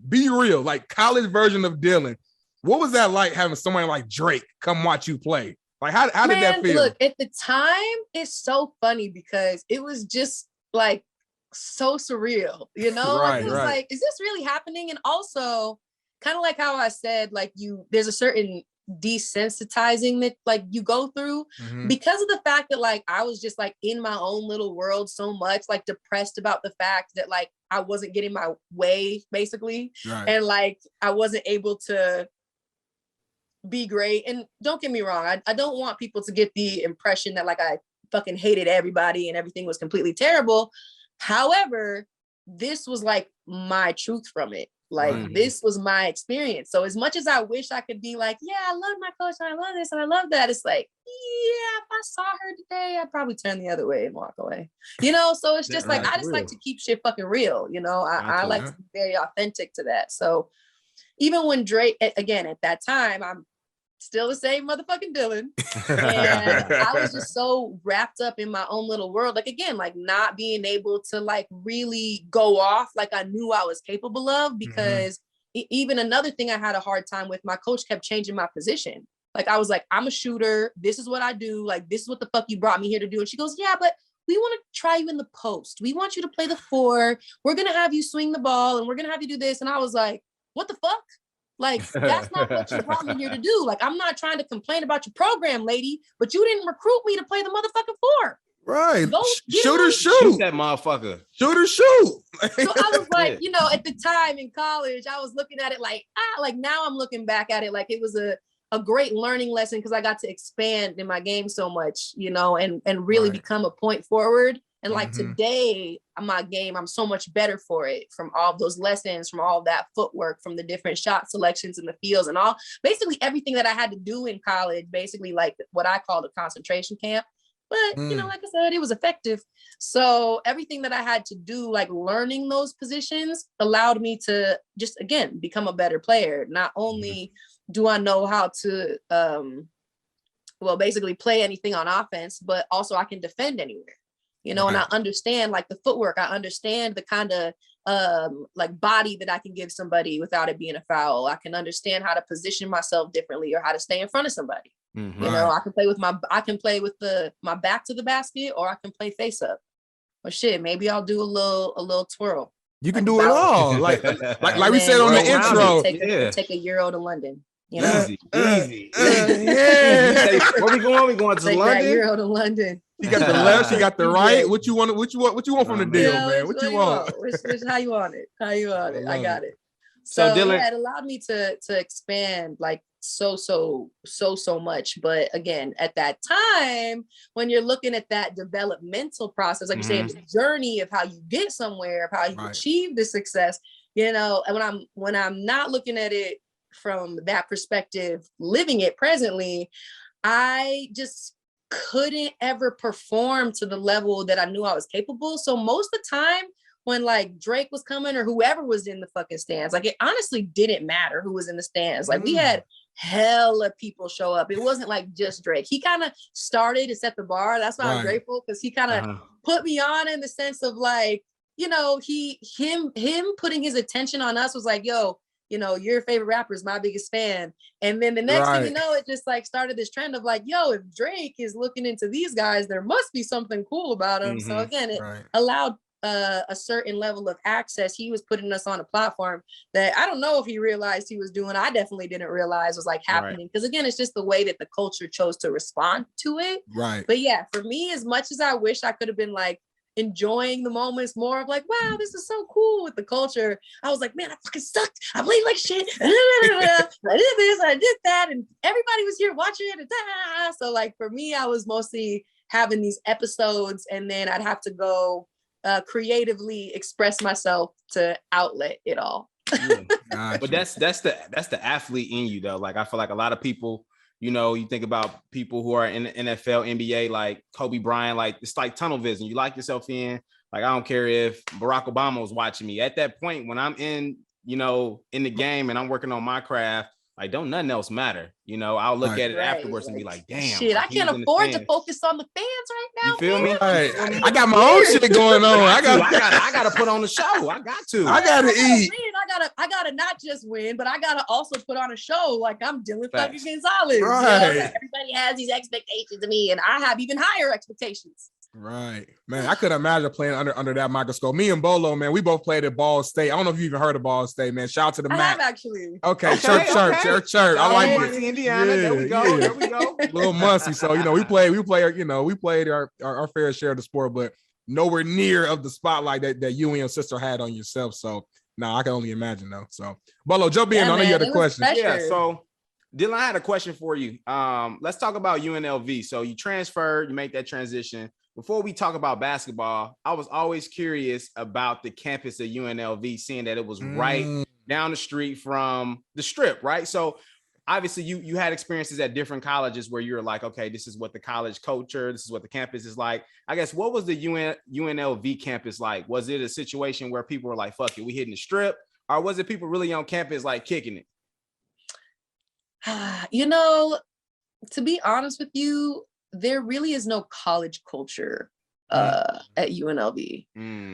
Speaker 2: Be real, like college version of Dylan. What was that like having somebody like Drake come watch you play? Like how did that feel?
Speaker 4: Look, at the time, it's so funny because it was just like so surreal, Like, it was like, is this really happening? And also, kind of like how I said, like there's a certain desensitizing that like you go through because of the fact that like I was just like in my own little world so much, like depressed about the fact that like I wasn't getting my way basically, and like I wasn't able to be great. And don't get me wrong, I don't want people to get the impression that like I fucking hated everybody and everything was completely terrible. However, this was like my truth from it. Like this was my experience. So as much as I wish I could be like, yeah, I love my coach and I love this and I love that, it's like, yeah, if I saw her today, I'd probably turn the other way and walk away. So it's just like, I just like to keep shit fucking real. I like to be very authentic to that. So even when Drake, again, at that time, I'm still the same motherfucking Dylan. And I was just so wrapped up in my own little world. Like, again, like not being able to like really go off like I knew I was capable of, because even another thing I had a hard time with, my coach kept changing my position. Like, I was like, I'm a shooter. This is what I do. Like, this is what the fuck you brought me here to do. And she goes, yeah, but we want to try you in the post. We want you to play the 4. We're going to have you swing the ball and we're going to have you do this. And I was like, what the fuck? Like, that's not what you brought me here to do. Like, I'm not trying to complain about your program, lady, but you didn't recruit me to play the motherfucking 4.
Speaker 2: Right.
Speaker 1: Shoot. Shoot that motherfucker.
Speaker 2: Shoot.
Speaker 4: So I was like, at the time in college, I was looking at it like now I'm looking back at it like it was a great learning lesson, because I got to expand in my game so much, and really become a point forward. And like today, my game, I'm so much better for it, from all of those lessons, from all that footwork, from the different shot selections in the fields, and all basically everything that I had to do in college, basically like what I called a concentration camp. But, like I said, it was effective. So everything that I had to do, like learning those positions, allowed me to just, again, become a better player. Not only do I know how to, basically play anything on offense, but also I can defend anywhere. And I understand like the footwork. I understand the kind of like body that I can give somebody without it being a foul. I can understand how to position myself differently, or how to stay in front of somebody. I can play with my back to the basket, or I can play face up. Or shit, maybe I'll do a little twirl.
Speaker 2: You can do it all. Like we said on the intro.
Speaker 4: Take a Euro to London.
Speaker 1: Easy.
Speaker 2: Yeah.
Speaker 1: Where we going? We going to London?
Speaker 4: Euro to London.
Speaker 2: You got the left, you got the right. What you want from the deal, man? What you want?
Speaker 4: Which how you want it? I got it.
Speaker 1: So
Speaker 4: So
Speaker 1: Dylan,
Speaker 4: yeah, it allowed me to expand like so much. But again, at that time, when you're looking at that developmental process, like you say, the journey of how you get somewhere, of how you achieve the success, you know, and when I'm not looking at it from that perspective, living it presently, I just couldn't ever perform to the level that I knew I was capable. So most of the time when like Drake was coming or whoever was in the fucking stands, like it honestly didn't matter who was in the stands. Like we had hella people show up. It wasn't like just Drake. He kind of started to set the bar. That's why I'm grateful, because he kind of put me on in the sense of like, you know, him putting his attention on us was like, yo, you know, your favorite rapper is my biggest fan. And then the next thing you know, it just like started this trend of like, yo, if Drake is looking into these guys, there must be something cool about him. So again, it allowed a certain level of access. He was putting us on a platform that I don't know if he realized he was doing. I definitely didn't realize was like happening. Because again, it's just the way that the culture chose to respond to it. But yeah, for me, as much as I wish I could have been like enjoying the moments more of like, wow, this is so cool with the culture, I was like, man, I fucking sucked. I played like shit. I did this, I did that, and everybody was here watching it. And so like for me, I was mostly having these episodes, and then I'd have to go creatively express myself to outlet it all.
Speaker 1: But that's the athlete in you though. Like I feel like a lot of people, you know, you think about people who are in the NFL, NBA, like Kobe Bryant, like it's like tunnel vision. You lock yourself in. Like I don't care if Barack Obama was watching me. At that point, when I'm in, you know, in the game and I'm working on my craft, like don't nothing else matter. You know, I'll look at it afterwards and be like, damn,
Speaker 4: shit,
Speaker 1: like,
Speaker 4: I can't afford to focus on the fans right now.
Speaker 1: You feel me?
Speaker 2: I got my own shit going on. I
Speaker 1: gotta put on the show. I
Speaker 2: gotta eat.
Speaker 4: I gotta not just win, but I gotta also put on a show. Like I'm Dylan fucking Gonzalez.
Speaker 2: Right.
Speaker 4: You know, like everybody has these expectations of me, and I have even higher expectations.
Speaker 2: Right, man. I could imagine playing under that microscope. Me and Bolo, man, we both played at Ball State. I don't know if you even heard of Ball State, man. Shout out to the Mac.
Speaker 4: I have actually.
Speaker 2: Okay, church. I like it.
Speaker 1: Indiana. There we go. There we go.
Speaker 2: A little musty. So you know, we played. You know, we played our fair share of the sport, but nowhere near of the spotlight that you and your sister had on yourself. So no, I can only imagine though. So Bolo, jump in. I know you had a question.
Speaker 1: Yeah. So Dylan, I had a question for you. Let's talk about UNLV. So you transferred, you make that transition. Before we talk about basketball, I was always curious about the campus of UNLV, seeing that it was right down the street from the Strip, right? So obviously you had experiences at different colleges where you're like, okay, this is what the college culture, this is what the campus is like. I guess, what was the UNLV campus like? Was it a situation where people were like, fuck it, we hitting the Strip? Or was it people really on campus like kicking it?
Speaker 4: You know, to be honest with you, there really is no college culture at UNLV.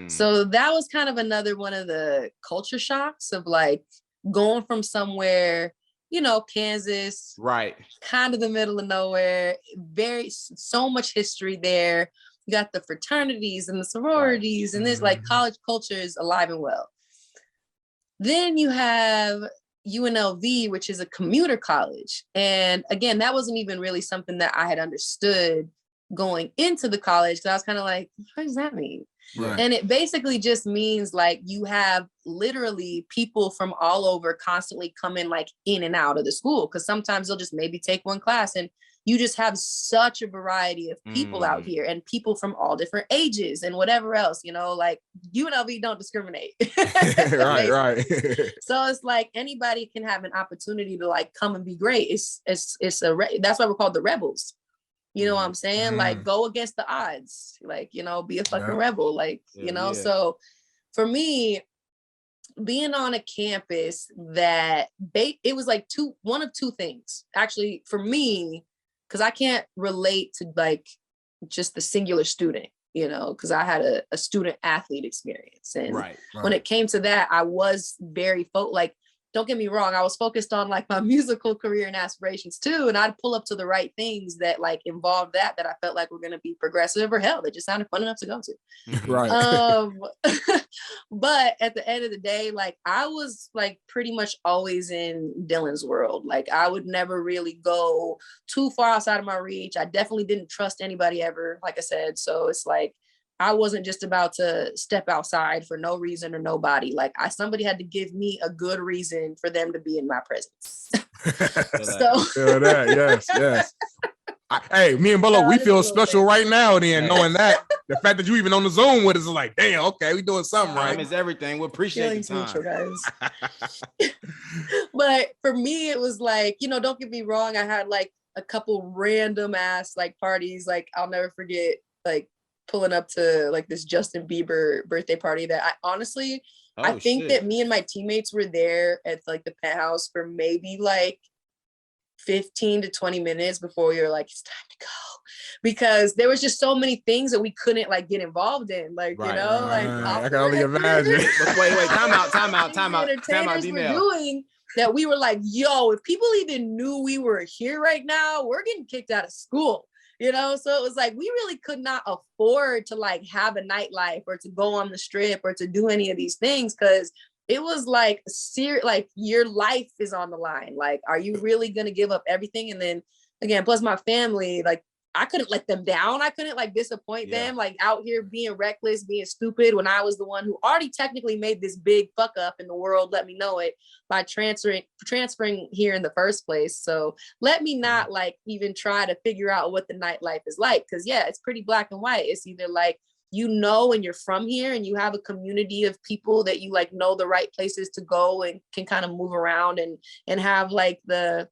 Speaker 4: So that was kind of another one of the culture shocks of like going from somewhere, you know, Kansas,
Speaker 1: right,
Speaker 4: kind of the middle of nowhere, so much history there. You got the fraternities and the sororities, and this like college culture is alive and well. Then you have UNLV, which is a commuter college. And again, that wasn't even really something that I had understood going into the college. So I was kind of like, what does that mean? Right. And it basically just means like you have literally people from all over constantly coming like in and out of the school. Cause sometimes they'll just maybe take one class, and you just have such a variety of people out here, and people from all different ages and whatever else, you know, like UNLV don't discriminate.
Speaker 2: right.
Speaker 4: So it's like anybody can have an opportunity to like come and be great. That's why we're called the rebels. You know what I'm saying? Like go against the odds, like, you know, be a fucking rebel, like, you know? So for me, being on a campus that it was like one of two things actually for me, because I can't relate to like just the singular student, you know, because I had a student athlete experience. And when it came to that, I was very like, don't get me wrong, I was focused on like my musical career and aspirations too. And I'd pull up to the right things that like involved that I felt like were going to be progressive or hell, that just sounded fun enough to go to.
Speaker 2: Right.
Speaker 4: But at the end of the day, like I was like pretty much always in Dylan's world. Like I would never really go too far outside of my reach. I definitely didn't trust anybody ever, like I said. So it's like, I wasn't just about to step outside for no reason or nobody. Like somebody had to give me a good reason for them to be in my presence. So
Speaker 2: feel that. Yes. Hey, me and Bolo, we feel special right now then, knowing that. The fact that you even on the Zoom with us is like, damn, okay, we doing something right.
Speaker 1: Time is everything. We appreciate the time.
Speaker 4: Mutual, guys. But for me, it was like, you know, don't get me wrong. I had like a couple random ass like parties. Like I'll never forget like pulling up to like this Justin Bieber birthday party that I honestly, I think that me and my teammates were there at like the penthouse for maybe like 15 to 20 minutes before you're like, it's time to go, because there was just so many things that we couldn't like get involved in, like like
Speaker 2: I can only imagine.
Speaker 1: wait, time out,
Speaker 4: were doing that. We were like, yo, if people even knew we were here right now, we're getting kicked out of school, you know. So it was like we really could not afford to like have a nightlife or to go on the strip or to do any of these things, because it was like like your life is on the line. Like, are you really going to give up everything? And then again, plus my family, like I couldn't let them down. I couldn't like disappoint them, like out here being reckless, being stupid, when I was the one who already technically made this big fuck up and the world let me know it by transferring here in the first place. So let me not like even try to figure out what the nightlife is like. Cause it's pretty black and white. It's either like, you know, and you're from here and you have a community of people that you like know the right places to go and can kind of move around and have like the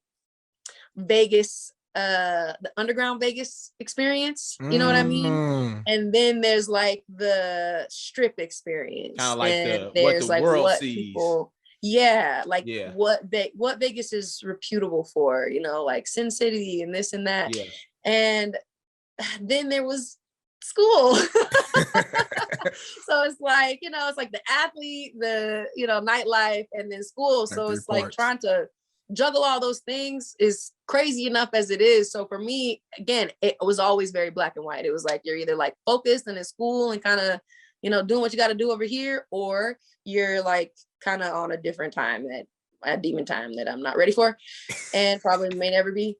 Speaker 4: Vegas, the underground Vegas experience, you know what I mean? And then there's like the strip experience,
Speaker 1: kind of like
Speaker 4: and
Speaker 1: there's like world
Speaker 4: what
Speaker 1: sees.
Speaker 4: People, what Vegas is reputable for, you know, like Sin City and this and that. And then there was school. So it's like, you know, it's like the athlete, the, you know, nightlife, and then school. So it's like trying to juggle all those things is crazy enough as it is. So for me, again, it was always very black and white. It was like you're either like focused and in school and kind of, you know, doing what you got to do over here, or you're like kind of on a different time, that a demon time that I'm not ready for and probably may never be.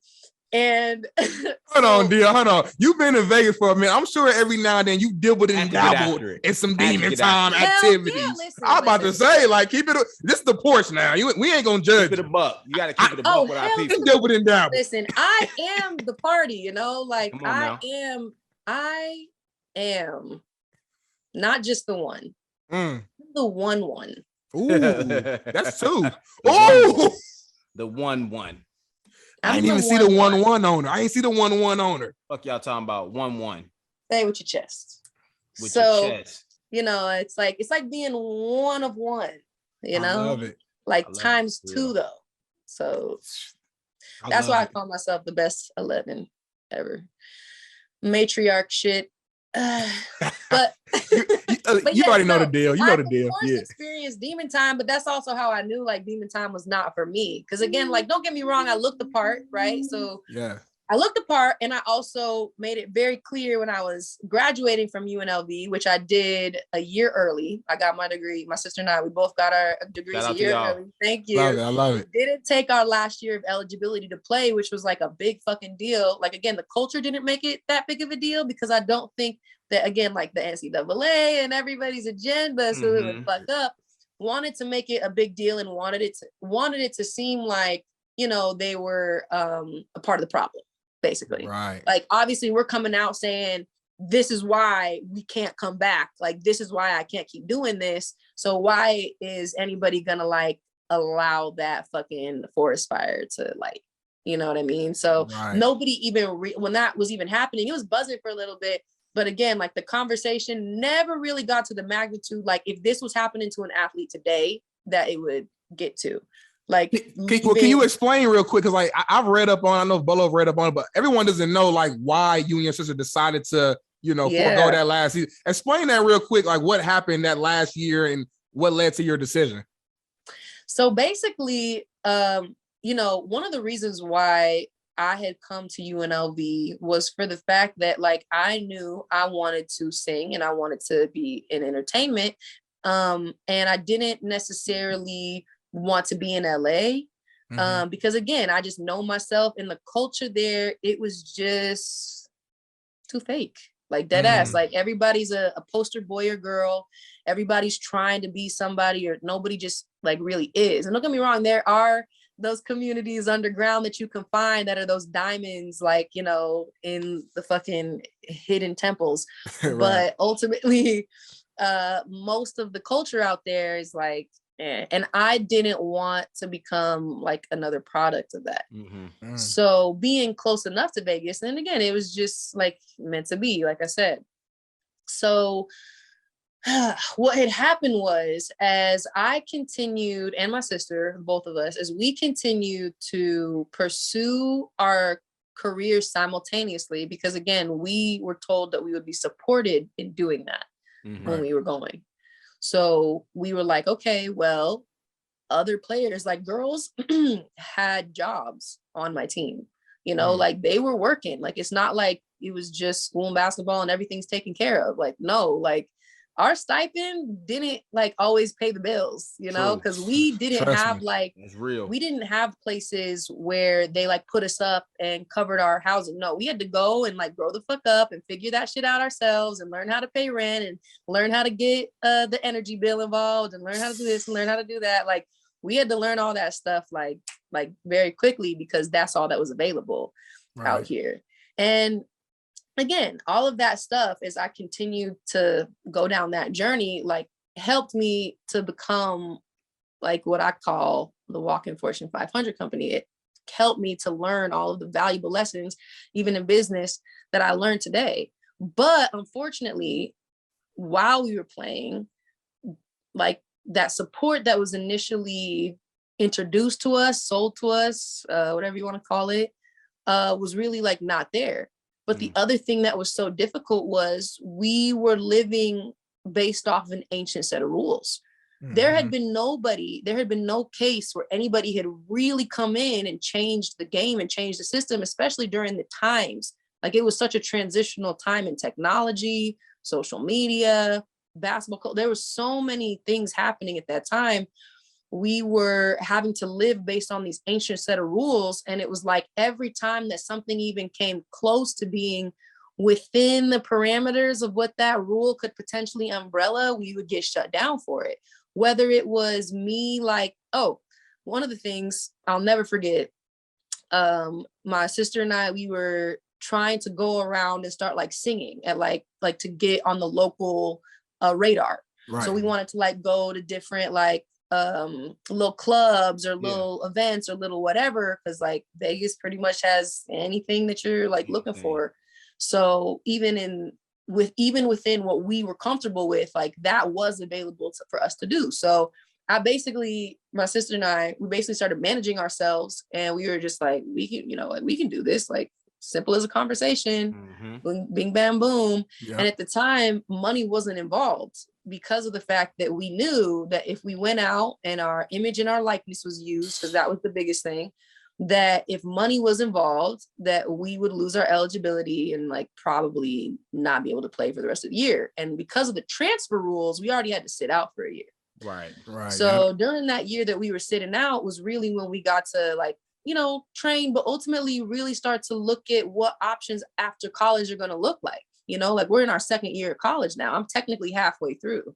Speaker 4: And
Speaker 2: hold on, dear. Hold on. You've been in Vegas for a minute. I'm sure every now and then you dibbled and dabbled in some demon time activities. I'm about to say, like, keep it. This is the Porch now. We ain't gonna judge.
Speaker 1: Keep it a buck. You got to keep it a buck with our people.
Speaker 2: Dibbled and dabbled.
Speaker 4: Listen, I am the party. You know, like I am not just the one. The one.
Speaker 2: Ooh, that's two. Oh,
Speaker 1: the one.
Speaker 2: I didn't even see the 1-1 owner. I ain't see the 1-1 owner.
Speaker 1: Fuck y'all talking about 1-1.
Speaker 4: Say it with your chest.
Speaker 1: With your chest.
Speaker 4: You know, it's like being one of one, you know?
Speaker 2: I love it.
Speaker 4: Like times two though. So that's why I call myself the best 11 ever. Matriarch shit. But
Speaker 2: you already know the deal. You know the deal.
Speaker 4: Yeah. Experienced demon time, but that's also how I knew like demon time was not for me. Because again, like don't get me wrong, I looked the part, right? So I looked the part, and I also made it very clear when I was graduating from UNLV, which I did a year early. I got my degree. My sister and I, we both got our degrees a year early. Thank you.
Speaker 2: I love it.
Speaker 4: We didn't take our last year of eligibility to play, which was like a big fucking deal. Like again, the culture didn't make it that big of a deal because I don't think that, again, like the NCAA and everybody's agenda, so it was fucked up, wanted to make it a big deal and wanted it to seem like, you know, they were a part of the problem, basically.
Speaker 2: Right.
Speaker 4: Like obviously we're coming out saying this is why we can't come back. Like this is why I can't keep doing this. So why is anybody gonna like allow that fucking forest fire to light? You know what I mean? So nobody even when that was even happening, it was buzzing for a little bit. But again, like the conversation never really got to the magnitude, like if this was happening to an athlete today, that it would get to. Like,
Speaker 2: can you explain real quick? Because like I've read up on, I know Bolo read up on it, but everyone doesn't know like why you and your sister decided to, you know, forego that last season. Explain that real quick, like what happened that last year and what led to your decision.
Speaker 4: So basically, you know, one of the reasons why I had come to UNLV was for the fact that like I knew I wanted to sing and I wanted to be in entertainment. And I didn't necessarily want to be in LA because again, I just know myself, and the culture there, it was just too fake. like dead ass. Like everybody's a poster boy or girl. Everybody's trying to be somebody, or nobody just like really is. And don't get me wrong, there are those communities underground that you can find that are those diamonds, like, you know, in the fucking hidden temples.
Speaker 2: Right.
Speaker 4: But ultimately, most of the culture out there is like, and I didn't want to become like another product of that. So being close enough to Vegas, and again, it was just like meant to be, like I said. So what had happened was, as I continued, and my sister, both of us, as we continued to pursue our careers simultaneously, because again, we were told that we would be supported in doing that when we were going. So we were like, okay, well, other players, like girls had jobs on my team, you know, like they were working. Like, it's not like it was just school and basketball and everything's taken care of. Like, no, like our stipend didn't like always pay the bills, you know, because we didn't have like,
Speaker 1: it's real.
Speaker 4: We didn't have places where they like put us up and covered our housing. No, we had to go and like grow the fuck up and figure that shit out ourselves and learn how to pay rent and learn how to get the energy bill involved and learn how to do this and learn how to do that. Like, we had to learn all that stuff like very quickly, because that's all that was available out here. And again, all of that stuff, as I continued to go down that journey, like helped me to become like what I call the walk-in Fortune 500 company. It helped me to learn all of the valuable lessons, even in business, that I learned today. But unfortunately, while we were playing, like that support that was initially introduced to us, sold to us, whatever you want to call it, was really like not there. But the other thing that was so difficult was we were living based off of an ancient set of rules. There had been no case where anybody had really come in and changed the game and changed the system, especially during the times. Like, it was such a transitional time in technology, social media, basketball. There were so many things happening at that time. We were having to live based on these ancient set of rules. And it was like every time that something even came close to being within the parameters of what that rule could potentially umbrella, we would get shut down for it. Whether it was me, like, one of the things I'll never forget, my sister and I, we were trying to go around and start like singing at like to get on the local radar. So we wanted to like go to different like little clubs or little events or little whatever, because like Vegas pretty much has anything that you're like looking for. So even within what we were comfortable with, like that was available for us to do. So my sister and I, we basically started managing ourselves, and we were just like, we can, you know, like we can do this, like simple as a conversation, bing, bam, boom. And at the time, money wasn't involved, because of the fact that we knew that if we went out and our image and our likeness was used, because that was the biggest thing, that if money was involved, that we would lose our eligibility and like probably not be able to play for the rest of the year. And because of the transfer rules, we already had to sit out for a year.
Speaker 2: Right.
Speaker 4: So during that year that we were sitting out was really when we got to like, you know, train, but ultimately really start to look at what options after college are going to look like. You know, like we're in our second year of college now. I'm technically halfway through.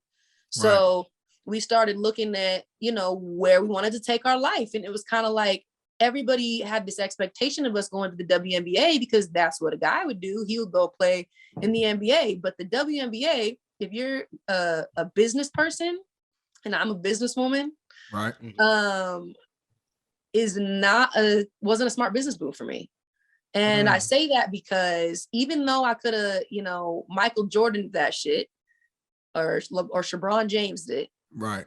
Speaker 4: So we started looking at, you know, where we wanted to take our life. And it was kind of like everybody had this expectation of us going to the WNBA, because that's what a guy would do. He would go play in the NBA. But the WNBA, if you're a business person, and I'm a businesswoman, wasn't a smart business move for me. And I say that because even though I could have, you know, Michael Jordan that shit, or LeBron James did, not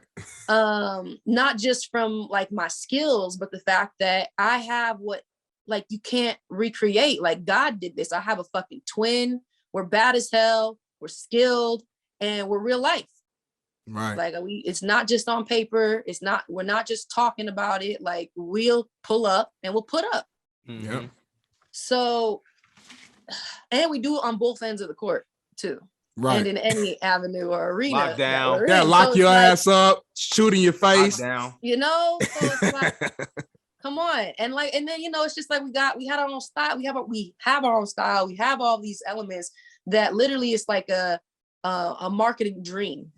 Speaker 4: just from like my skills, but the fact that I have what like you can't recreate. Like God did this. I have a fucking twin. We're bad as hell. We're skilled, and we're real life. Like it's not just on paper. We're not just talking about it. Like we'll pull up and we'll put up. So, and we do it on both ends of the court too. And in any avenue or arena.
Speaker 1: Lock down.
Speaker 2: Lock your ass up, shoot in your face.
Speaker 4: You know, so it's like, come on. And like, and then, you know, it's just like we have our own style. We have our own style. We have all these elements that literally is like a marketing dream.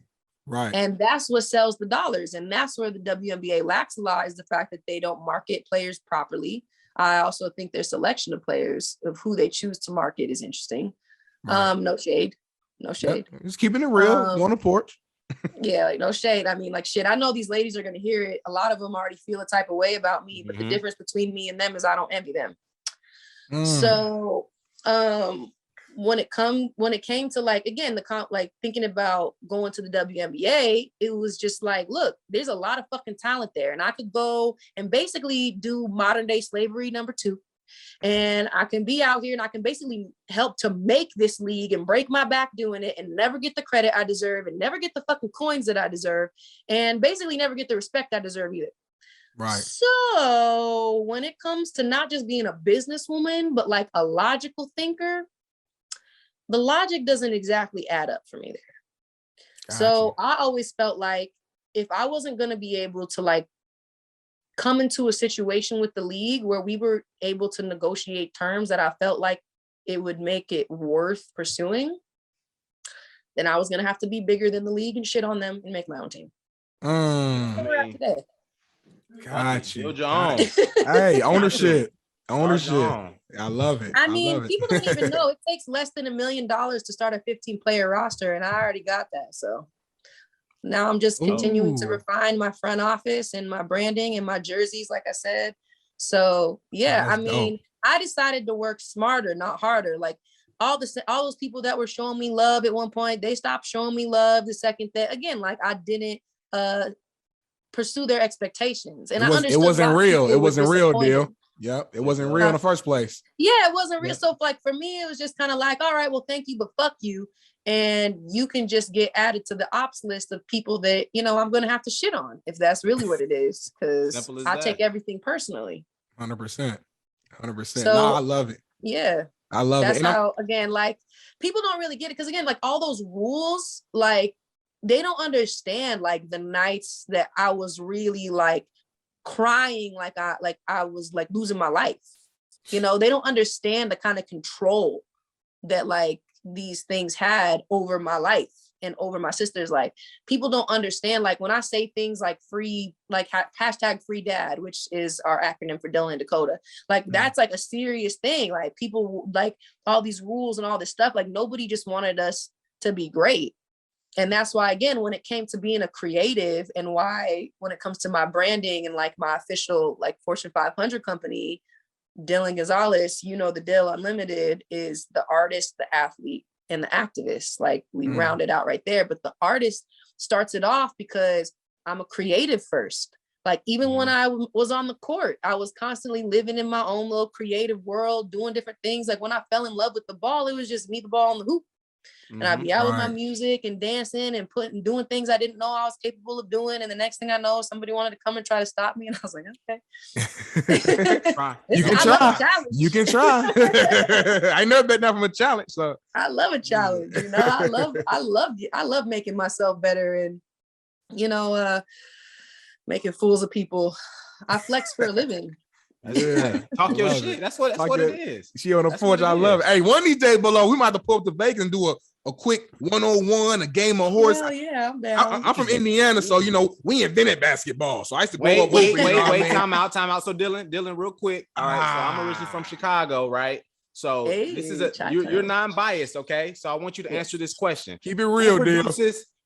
Speaker 2: Right.
Speaker 4: And that's what sells the dollars. And that's where the WNBA lacks a lot, is the fact that they don't market players properly. I also think their selection of players, of who they choose to market, is interesting.
Speaker 2: Right.
Speaker 4: No shade. Yep.
Speaker 2: Just keeping it real on the porch.
Speaker 4: Yeah, like no shade. I mean, like shit, I know these ladies are gonna hear it. A lot of them already feel a type of way about me, but the difference between me and them is I don't envy them. So when it came to like, again, like thinking about going to the WNBA, it was just like, look, there's a lot of fucking talent there, and I could go and basically do modern day slavery #2, and I can be out here and I can basically help to make this league and break my back doing it and never get the credit I deserve and never get the fucking coins that I deserve and basically never get the respect I deserve either.
Speaker 2: Right.
Speaker 4: So when it comes to not just being a businesswoman, but like a logical thinker, the logic doesn't exactly add up for me there. Gotcha. So I always felt like if I wasn't going to be able to like come into a situation with the league where we were able to negotiate terms that I felt like it would make it worth pursuing, then I was going to have to be bigger than the league and shit on them and make my own team.
Speaker 2: Got you. Hey, ownership. I love it.
Speaker 4: I mean, people don't even know it takes less than $1 million to start a 15-player roster, and I already got that. So now I'm just continuing to refine my front office and my branding and my jerseys, like I said. So yeah, I mean, I decided to work smarter, not harder. Like all those people that were showing me love at one point, they stopped showing me love the second that, again, like I didn't pursue their expectations. And
Speaker 2: it wasn't real. It wasn't real, deal. Yep. It wasn't real in the first place.
Speaker 4: Yeah, it wasn't real. Yeah. So like for me, it was just kind of like, all right, well, thank you, but fuck you. And you can just get added to the ops list of people that, you know, I'm going to have to shit on if that's really what it is. Because I take everything personally.
Speaker 2: 100%. So, no, I love it.
Speaker 4: Yeah.
Speaker 2: I love
Speaker 4: it. That's how, again, like people don't really get it. Because again, like all those rules, like they don't understand like the nights that I was really like crying, like I was like losing my life. You know, they don't understand the kind of control that like these things had over my life and over my sister's life. People don't understand, like when I say things like free, like hashtag free dad, which is our acronym for Dylan and Dakota, like that's like a serious thing. Like people, like all these rules and all this stuff, like nobody just wanted us to be great. And that's why, again, when it came to being a creative and why, when it comes to my branding and like my official like Fortune 500 company, Dylan Gonzalez, you know, the Dill Unlimited is the artist, the athlete, and the activist. Like we round it out right there. But the artist starts it off because I'm a creative first. Like even when I was on the court, I was constantly living in my own little creative world, doing different things. Like when I fell in love with the ball, it was just me, the ball, on the hoop. And I'd be out with my music and dancing and doing things I didn't know I was capable of doing. And the next thing I know, somebody wanted to come and try to stop me. And I was like, okay.
Speaker 2: You can try. I never bet nothing from a challenge. So
Speaker 4: I love a challenge. You know, I love making myself better and, you know, making fools of people. I flex for a living.
Speaker 1: Yeah. Talk your shit. That's what it is.
Speaker 2: She on the porch. I love it. Hey, one of these days below, we might have to pull up to Vegas and do a quick 101, a game of horse.
Speaker 4: Hell yeah, I'm down.
Speaker 2: I'm from Indiana, so you know we invented basketball. So I used to
Speaker 1: wait, time out. So Dylan, real quick. All right, so I'm originally from Chicago, right? So this is you're non-biased, okay? So I want you to answer this question.
Speaker 2: Keep it real,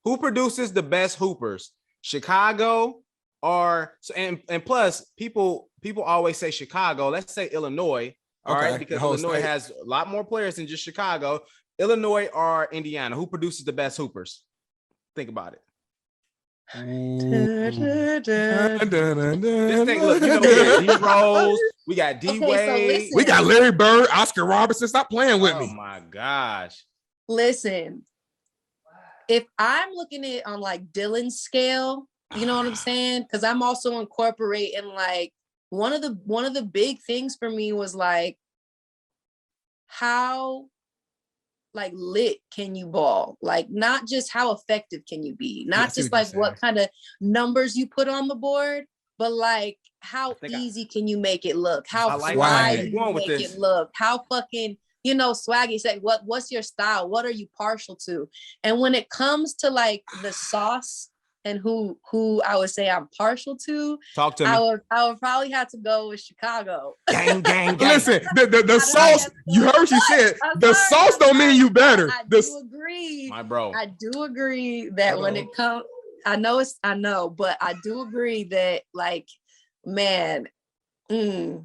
Speaker 1: Who produces the best hoopers? Chicago or and plus people always say Chicago. Let's say Illinois, all right, because Illinois has a lot more players than just Chicago. Illinois or Indiana, who produces the best hoopers? Think about it. This thing, look, you know, we got D-Rose, we got D-Wade,
Speaker 2: we got Larry Bird, Oscar Robertson. Stop playing with me.
Speaker 1: Oh my gosh.
Speaker 4: Listen, if I'm looking at it on like Dylan's scale, you know what I'm saying? Because I'm also incorporating like one of the big things for me was like how like lit can you ball? Like not just how effective can you be, not just like what kind of numbers you put on the board, but like how easy can you make it look? How fly you make it look? How fucking, you know, swaggy, say, what's your style? What are you partial to? And when it comes to like the sauce and who I would say I'm partial to,
Speaker 1: Talk to me.
Speaker 4: I would probably have to go with Chicago.
Speaker 1: Gang, gang, gang.
Speaker 2: Listen, the sauce, you heard what she said. The sauce don't mean you better.
Speaker 4: I do agree.
Speaker 1: My bro.
Speaker 4: I do agree that when it comes, I know, but I do agree that like, man,
Speaker 2: Eric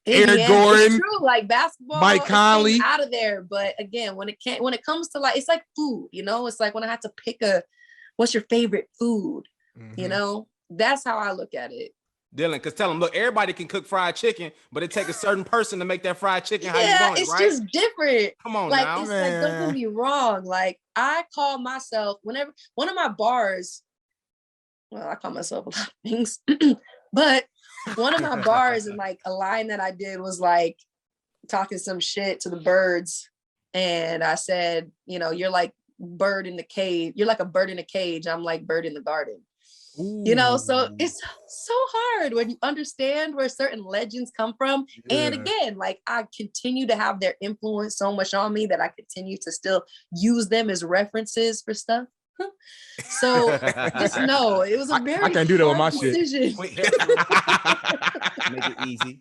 Speaker 4: Indiana,
Speaker 2: Gordon,
Speaker 4: it's true, like basketball,
Speaker 2: Mike Conley
Speaker 4: out of there. But again, when it comes to like, it's like food, you know, it's like when I have to pick what's your favorite food, you know, that's how I look at it.
Speaker 1: Dylan, because tell them, look, everybody can cook fried chicken, but it takes a certain person to make that fried chicken how you want it,
Speaker 4: it's
Speaker 1: right?
Speaker 4: just different.
Speaker 1: Come on
Speaker 4: like,
Speaker 1: now,
Speaker 4: it's
Speaker 1: man.
Speaker 4: like, don't get me wrong. Like, I call myself, whenever one of my bars, well, I call myself a lot of things, but one of my bars and like a line that I did was like talking some shit to the birds. And I said, you know, you're like bird in the cage. You're like a bird in a cage. I'm like bird in the garden. Ooh. You know, so it's so hard when you understand where certain legends come from. Yeah. And again, like I continue to have their influence so much on me that I continue to still use them as references for stuff. So just know it was a very
Speaker 2: I can't do that with my
Speaker 4: decision.
Speaker 1: Make it easy.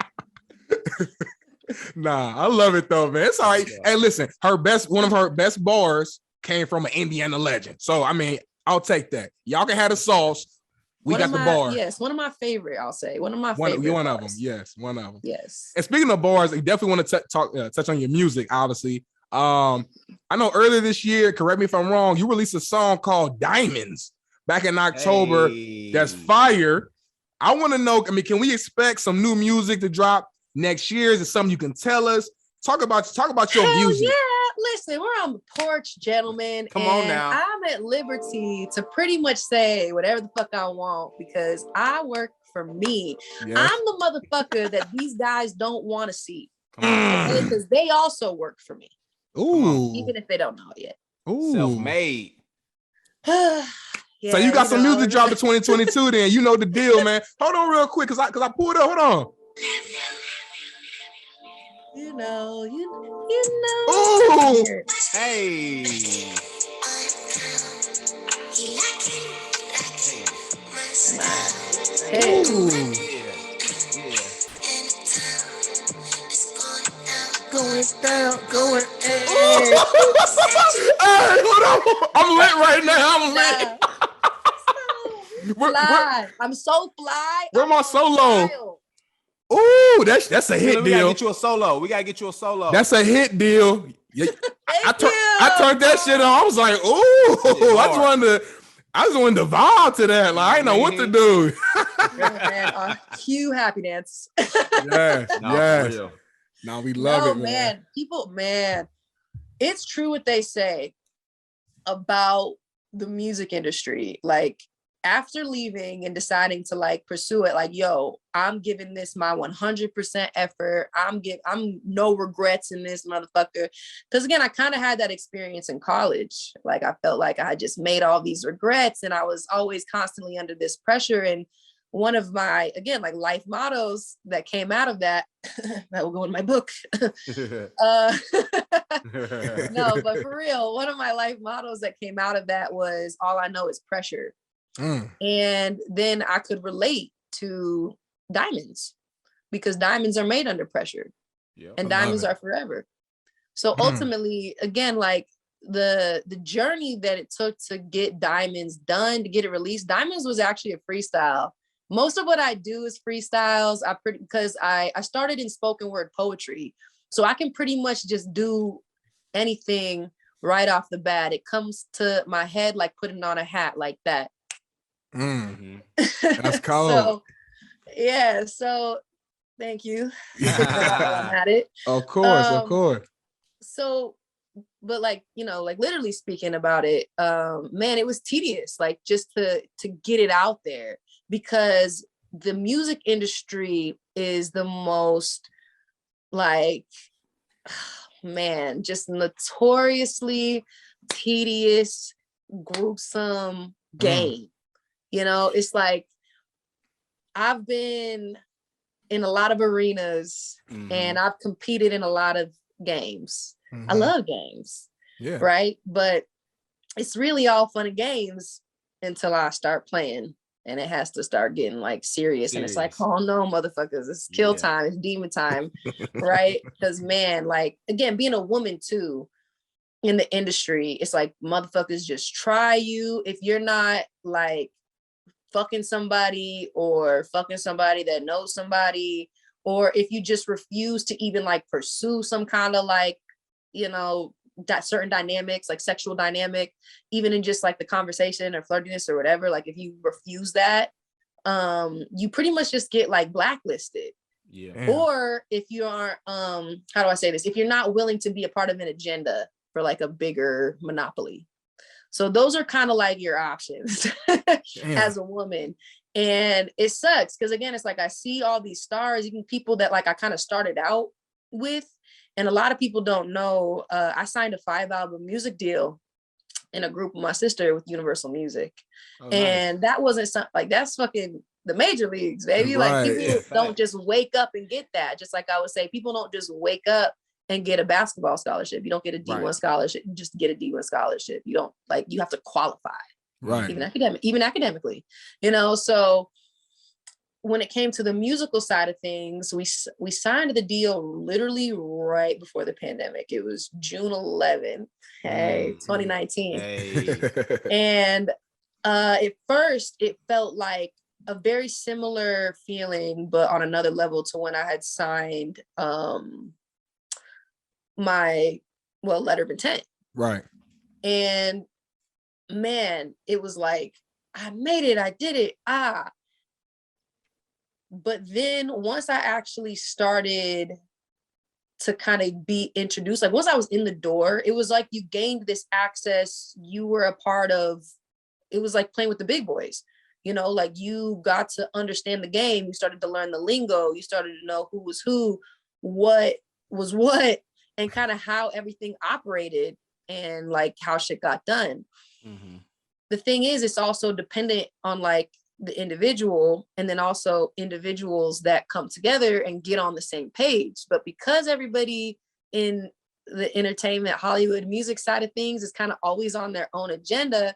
Speaker 2: Nah, I love it though, man. It's all right. Yeah. Hey, listen, one of her best bars came from an Indiana legend. So I mean, I'll take that. Y'all can have the sauce. We got the bar.
Speaker 4: Yes, one of my favorite, I'll say. One of my favorite.
Speaker 2: One of them. Yes, one of them.
Speaker 4: Yes.
Speaker 2: And speaking of bars, I definitely want to touch on your music, obviously. I know earlier this year, correct me if I'm wrong, you released a song called Diamonds back in October. Hey. That's fire. I want to know, I mean, can we expect some new music to drop next year? Is it something you can tell us? Talk about your music.
Speaker 4: Yeah. Listen, we're on the porch, gentlemen.
Speaker 1: Come on now.
Speaker 4: I'm at liberty to pretty much say whatever the fuck I want because I work for me. Yes. I'm the motherfucker that these guys don't want to see. Because they also work for me.
Speaker 2: Ooh.
Speaker 4: Even if they don't know it yet.
Speaker 2: Ooh.
Speaker 1: Self-made.
Speaker 4: Yeah,
Speaker 2: so you got some music drop in 2022 then. You know the deal, man. Hold on real quick, cause I pulled up. Hold on.
Speaker 4: You know.
Speaker 2: Ooh.
Speaker 1: Hey.
Speaker 4: Hey.
Speaker 2: Ooh. Going down. Hey, hold on. I'm lit right now. I'm lit.
Speaker 4: I'm so fly.
Speaker 2: Where my solo? Ooh, that's a hit deal.
Speaker 1: We gotta get you a solo.
Speaker 2: That's a hit deal. I turned that shit on. I was like, ooh, I just wanted to vibe to that. Like I didn't know what to do.
Speaker 4: Man, cue happy dance.
Speaker 2: Yes. No, we love it, man.
Speaker 4: People, it's true what they say about the music industry. Like after leaving and deciding to like pursue it, like, yo, I'm giving this my 100% effort. I'm no regrets in this motherfucker. Because again, I kind of had that experience in college. Like I felt like I just made all these regrets and I was always constantly under this pressure. And one of my, again, like life mottos that came out of that, that will go in my book. No, but for real, one of my life mottos that came out of that was all I know is pressure. And then I could relate to diamonds because diamonds are made under pressure and diamonds are forever. So ultimately, again, like the journey that it took to get diamonds done, to get it released, diamonds was actually a freestyle. Most of what I do is freestyles. Because I started in spoken word poetry. So I can pretty much just do anything right off the bat. It comes to my head like putting on a hat like that.
Speaker 2: That's cold.
Speaker 4: So thank you. At it.
Speaker 2: Of course.
Speaker 4: So, but like, you know, like literally speaking about it, man, it was tedious, like just to get it out there because the music industry is the most like, man, just notoriously tedious, gruesome game. You know, it's like I've been in a lot of arenas and I've competed in a lot of games. I love games.
Speaker 2: Yeah.
Speaker 4: Right. But it's really all fun and games until I start playing. And it has to start getting like serious. And it's like, oh no, motherfuckers, it's kill time, it's demon time. Right. Because man, like again, being a woman too in the industry, it's like motherfuckers just try you. If you're not like fucking somebody or fucking somebody that knows somebody, or if you just refuse to even like pursue some kind of like, you know, that certain dynamics, like sexual dynamic, even in just like the conversation or flirtiness or whatever, like if you refuse that, you pretty much just get like blacklisted.
Speaker 1: Yeah.
Speaker 4: Or if you aren't, how do I say this? If you're not willing to be a part of an agenda for like a bigger monopoly. So those are kind of like your options as a woman. And it sucks because again, it's like I see all these stars, even people that like I kind of started out with. And a lot of people don't know, I signed a 5-album music deal in a group with my sister with Universal Music.
Speaker 1: Oh,
Speaker 4: and
Speaker 1: nice.
Speaker 4: that wasn't something like, that's fucking the major leagues, baby.
Speaker 2: Right.
Speaker 4: Like people don't just wake up and get that. Just like I would say, people don't just wake up and get a basketball scholarship. You don't get a D1 scholarship. You just get a D1 scholarship. You don't like, you have to qualify.
Speaker 2: Right.
Speaker 4: Even academically, you know? So when it came to the musical side of things, we signed the deal literally right before the pandemic. It was June 11th, 2019.
Speaker 1: Hey.
Speaker 4: And at first it felt like a very similar feeling, but on another level to when I had signed my letter of intent.
Speaker 2: Right.
Speaker 4: And man, it was like, I made it, I did it. But then once I actually started to kind of be introduced, like once I was in the door, it was like you gained this access. You were a part of, it was like playing with the big boys, you know, like you got to understand the game. You started to learn the lingo. You started to know who was who, what was what, and kind of how everything operated and like how shit got done.
Speaker 1: Mm-hmm.
Speaker 4: The thing is, it's also dependent on like the individual, and then also individuals that come together and get on the same page. But because everybody in the entertainment, Hollywood, music side of things is kind of always on their own agenda,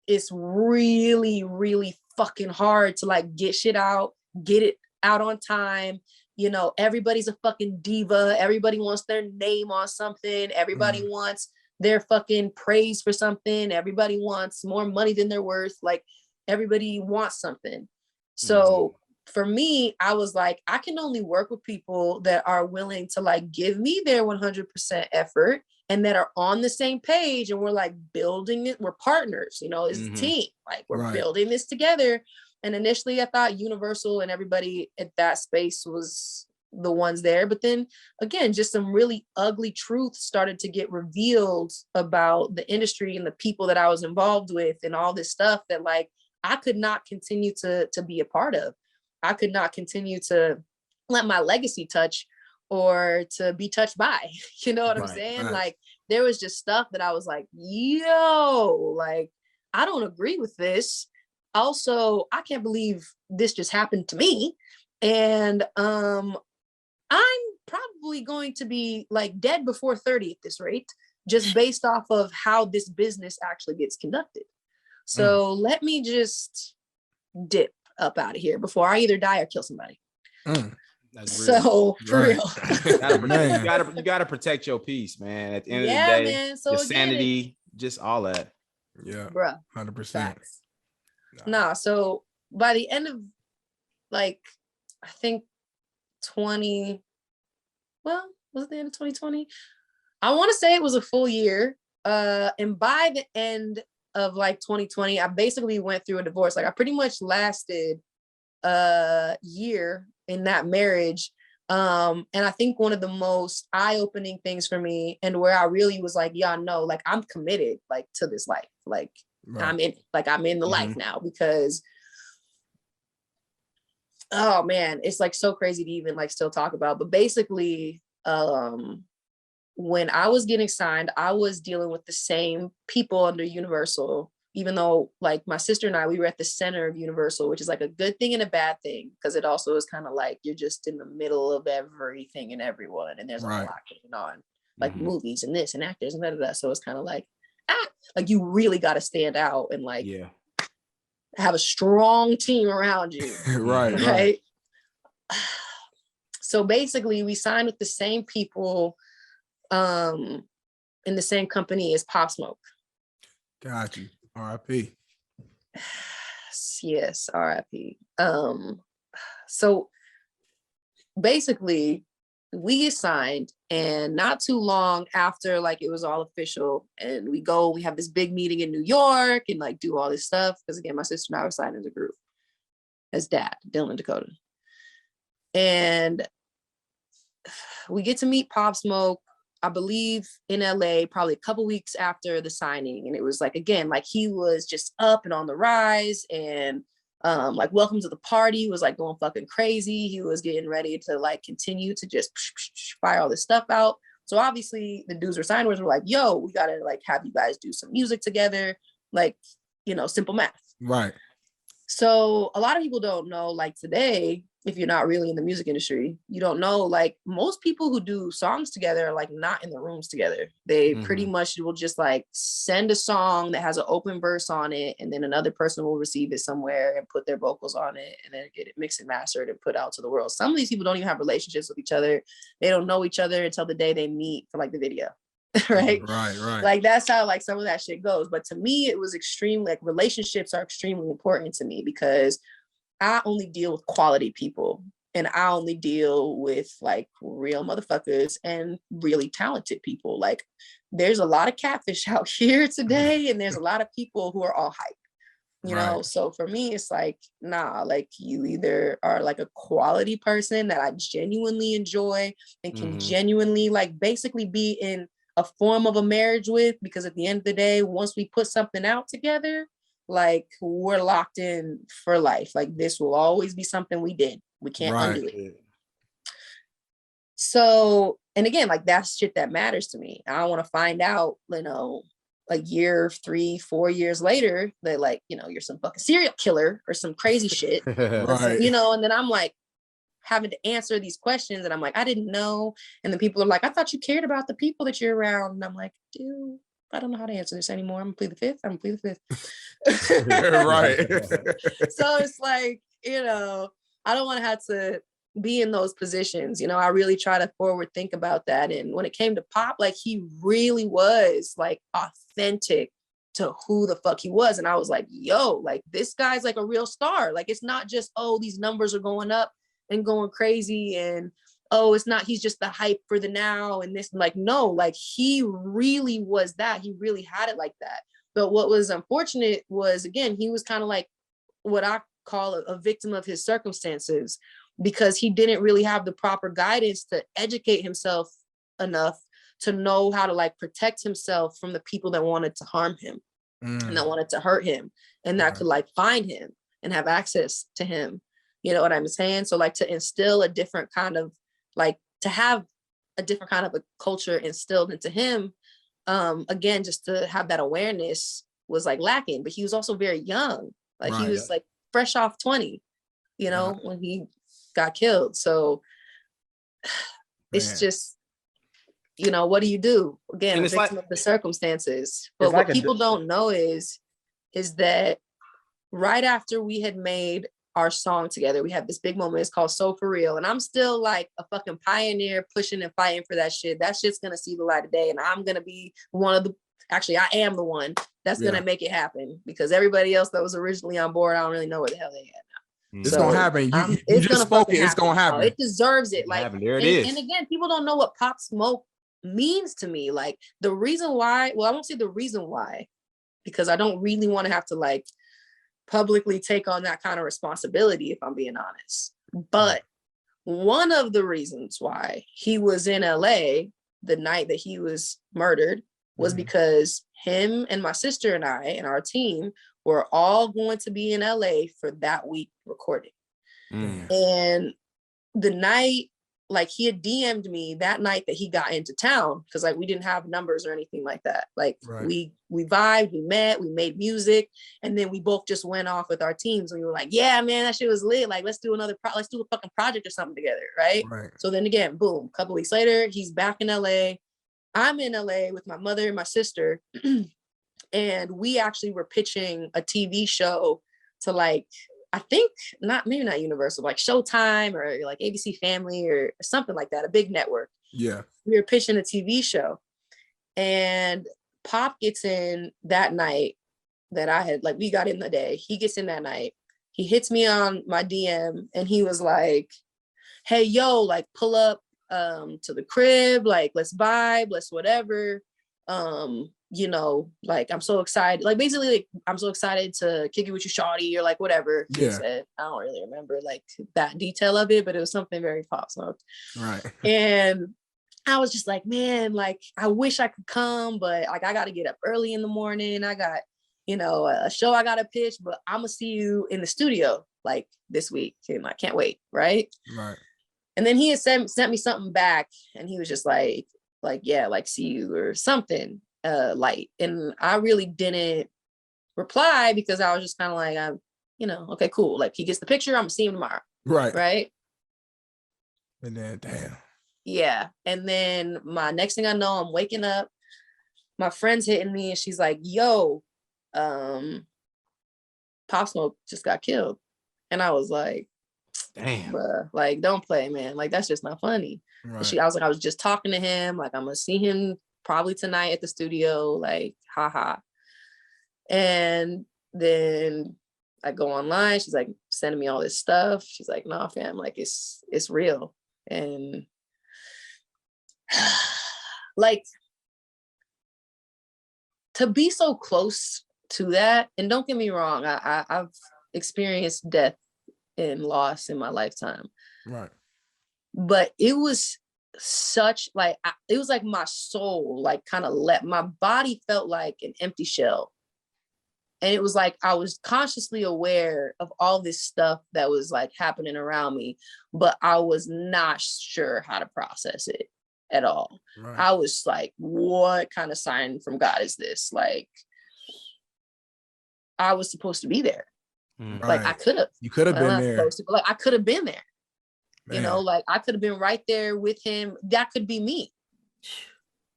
Speaker 4: it's really, really fucking hard to like get shit out, get it out on time. You know, everybody's a fucking diva. Everybody wants their name on something. Everybody wants their fucking praise for something. Everybody wants more money than they're worth. Like, everybody wants something. So for me, I was like, I can only work with people that are willing to like give me their 100% effort and that are on the same page. And we're like building it. We're partners, you know, it's a team. Like we're building this together. And initially I thought Universal and everybody at that space was the ones there. But then again, just some really ugly truths started to get revealed about the industry and the people that I was involved with and all this stuff that like, I could not continue to be a part of. I could not continue to let my legacy touch or to be touched by, you know what I'm saying?
Speaker 2: Right.
Speaker 4: Like there was just stuff that I was like, yo, like, I don't agree with this. Also, I can't believe this just happened to me. And I'm probably going to be like dead before 30 at this rate, just based off of how this business actually gets conducted. So let me just dip up out of here before I either die or kill somebody.
Speaker 1: That's real.
Speaker 4: So for real,
Speaker 1: you gotta protect your peace, man. At the end of the day,
Speaker 4: man. So
Speaker 1: your
Speaker 4: again,
Speaker 1: sanity, just all that.
Speaker 2: Yeah,
Speaker 4: bruh,
Speaker 2: 100%.
Speaker 4: Nah. So by the end of like, I think 20. Well, was it the end of 2020? I want to say it was a full year. And by the end of like 2020, I basically went through a divorce. Like I pretty much lasted a year in that marriage. And I think one of the most eye-opening things for me and where I really was like, yeah, no, like I'm committed like to this life. Like I'm in the life now because oh man, it's like so crazy to even like still talk about. But basically, when I was getting signed, I was dealing with the same people under Universal, even though like my sister and I, we were at the center of Universal, which is like a good thing and a bad thing, because it also is kind of like you're just in the middle of everything and everyone, and there's a lot going on. like movies and this and actors and that. So it's kind of like, like you really got to stand out and like have a strong team around you.
Speaker 2: Right.
Speaker 4: So basically we signed with the same people in the same company as Pop Smoke.
Speaker 2: Got you. R.I.P.
Speaker 4: Yes, R.I.P. So basically we signed, and not too long after like it was all official, and we have this big meeting in New York and like do all this stuff, because again my sister and I were signed as a group as Dad, Dylan and Dakota, and we get to meet Pop Smoke, I believe in LA, probably a couple weeks after the signing. And it was like, again, like he was just up and on the rise, and like Welcome to the Party was like going fucking crazy. He was getting ready to like continue to just fire all this stuff out. So obviously the dudes were signed were like, yo, we gotta like have you guys do some music together, like, you know, simple math.
Speaker 2: Right.
Speaker 4: So a lot of people don't know, like today, if you're not really in the music industry, you don't know, like most people who do songs together are like not in the rooms together. They pretty much will just like send a song that has an open verse on it, and then another person will receive it somewhere and put their vocals on it, and then get it mixed and mastered and put out to the world. Some of these people don't even have relationships with each other. They don't know each other until the day they meet for like the video. Right. Like that's how like some of that shit goes. But to me, it was extremely like relationships are extremely important to me, because I only deal with quality people, and I only deal with like real motherfuckers and really talented people. Like there's a lot of catfish out here today, and there's a lot of people who are all hype, you know? So for me, it's like, nah, like you either are like a quality person that I genuinely enjoy and can genuinely like basically be in a form of a marriage with, because at the end of the day, once we put something out together, like we're locked in for life. Like this will always be something we did. We can't undo it. So, and again, like that's shit that matters to me. I want to find out, you know, a year, 3-4 years later, that like, you know, you're some fucking serial killer or some crazy shit, you know, and then I'm like having to answer these questions, and I'm like, I didn't know. And then people are like, I thought you cared about the people that you're around. And I'm like, dude, I don't know how to answer this anymore. I'm gonna plead the fifth. Right. So it's like, you know, I don't want to have to be in those positions. You know, I really try to forward think about that. And when it came to Pop, like he really was like authentic to who the fuck he was. And I was like, yo, like this guy's like a real star. Like it's not just, oh, these numbers are going up and going crazy, and oh, it's not, he's just the hype for the now and this. Like, no, like he really was that. He really had it like that. But what was unfortunate was, again, he was kind of like what I call a victim of his circumstances, because he didn't really have the proper guidance to educate himself enough to know how to like protect himself from the people that wanted to harm him and that wanted to hurt him, and that could like find him and have access to him. You know what I'm saying? So like to instill a different kind of like, to have a different kind of a culture instilled into him, again, just to have that awareness was like lacking. But he was also very young. Like he was like fresh off 20, you know, when he got killed. So it's just, you know, what do you do? Again, a victim of the circumstances. But what people don't know is that right after we had made our song together, we had this big moment. It's called So For Real. And I'm still like a fucking pioneer pushing and fighting for that shit. That shit's gonna see the light of day. And I'm gonna be actually, I am the one that's gonna make it happen, because everybody else that was originally on board, I don't really know where the hell they at now.
Speaker 2: It's gonna happen. You just spoke it. It's gonna happen.
Speaker 4: It deserves it. Like,
Speaker 1: there it is.
Speaker 4: And again, people don't know what Pop Smoke means to me. Like the reason why, well, I won't say the reason why, because I don't really want to have to like publicly take on that kind of responsibility, if I'm being honest. But one of the reasons why he was in LA the night that he was murdered was because him and my sister and I and our team were all going to be in LA for that week recording. And the night, like he had DM'd me that night that he got into town, because like we didn't have numbers or anything like that. Like we vibed, we met, we made music, and then we both just went off with our teams, and we were like, yeah, man, that shit was lit. Like let's do let's do a fucking project or something together, right? So then again, boom, a couple weeks later, he's back in LA. I'm in LA with my mother and my sister, and we actually were pitching a TV show to like, I think maybe not Universal, like Showtime or like ABC Family or something like that, a big network.
Speaker 2: Yeah.
Speaker 4: We were pitching a TV show, and Pop gets in that night that I had, like, we got in the day. He gets in that night. He hits me on my DM and he was like, hey, yo, like pull up to the crib, like let's vibe, let's whatever. You know, like I'm so excited. Like basically, like, I'm so excited to kick it with you, shawty, or like whatever he said. I don't really remember like that detail of it, but it was something very Pop Smoke.
Speaker 2: Right.
Speaker 4: And I was just like, man, like I wish I could come, but like I got to get up early in the morning. I got, you know, a show I got to pitch, but I'm gonna see you in the studio like this week, and I can't wait. Right. And then he had sent me something back, and he was just like, yeah, like see you or something light. And I really didn't reply because I was just kind of like, I'm, you know, okay, cool. Like he gets the picture, I'm gonna see him tomorrow. Right.
Speaker 2: And then damn.
Speaker 4: Yeah. And then my next thing I know, I'm waking up, my friend's hitting me, and she's like, yo, Pop Smoke just got killed. And I was like, damn, bruh, like don't play, man. Like that's just not funny. Right. I was like, I was just talking to him, like I'm gonna see him probably tonight at the studio, like haha. And then I go online, she's like sending me all this stuff. She's like, nah, fam, like it's real. And like to be so close to that, and don't get me wrong, I've experienced death and loss in my lifetime.
Speaker 2: Right.
Speaker 4: But it was such like, it was like my soul, like kind of my body felt like an empty shell. And it was like, I was consciously aware of all this stuff that was like happening around me, but I was not sure how to process it at all. Right. I was like, what kind of sign from God is this? Like, I was supposed to be there. Right. Like I could have.
Speaker 2: You could have been there.
Speaker 4: Like I could have been there.
Speaker 2: Man.
Speaker 4: You know, like I could have been right there with him. That could be me.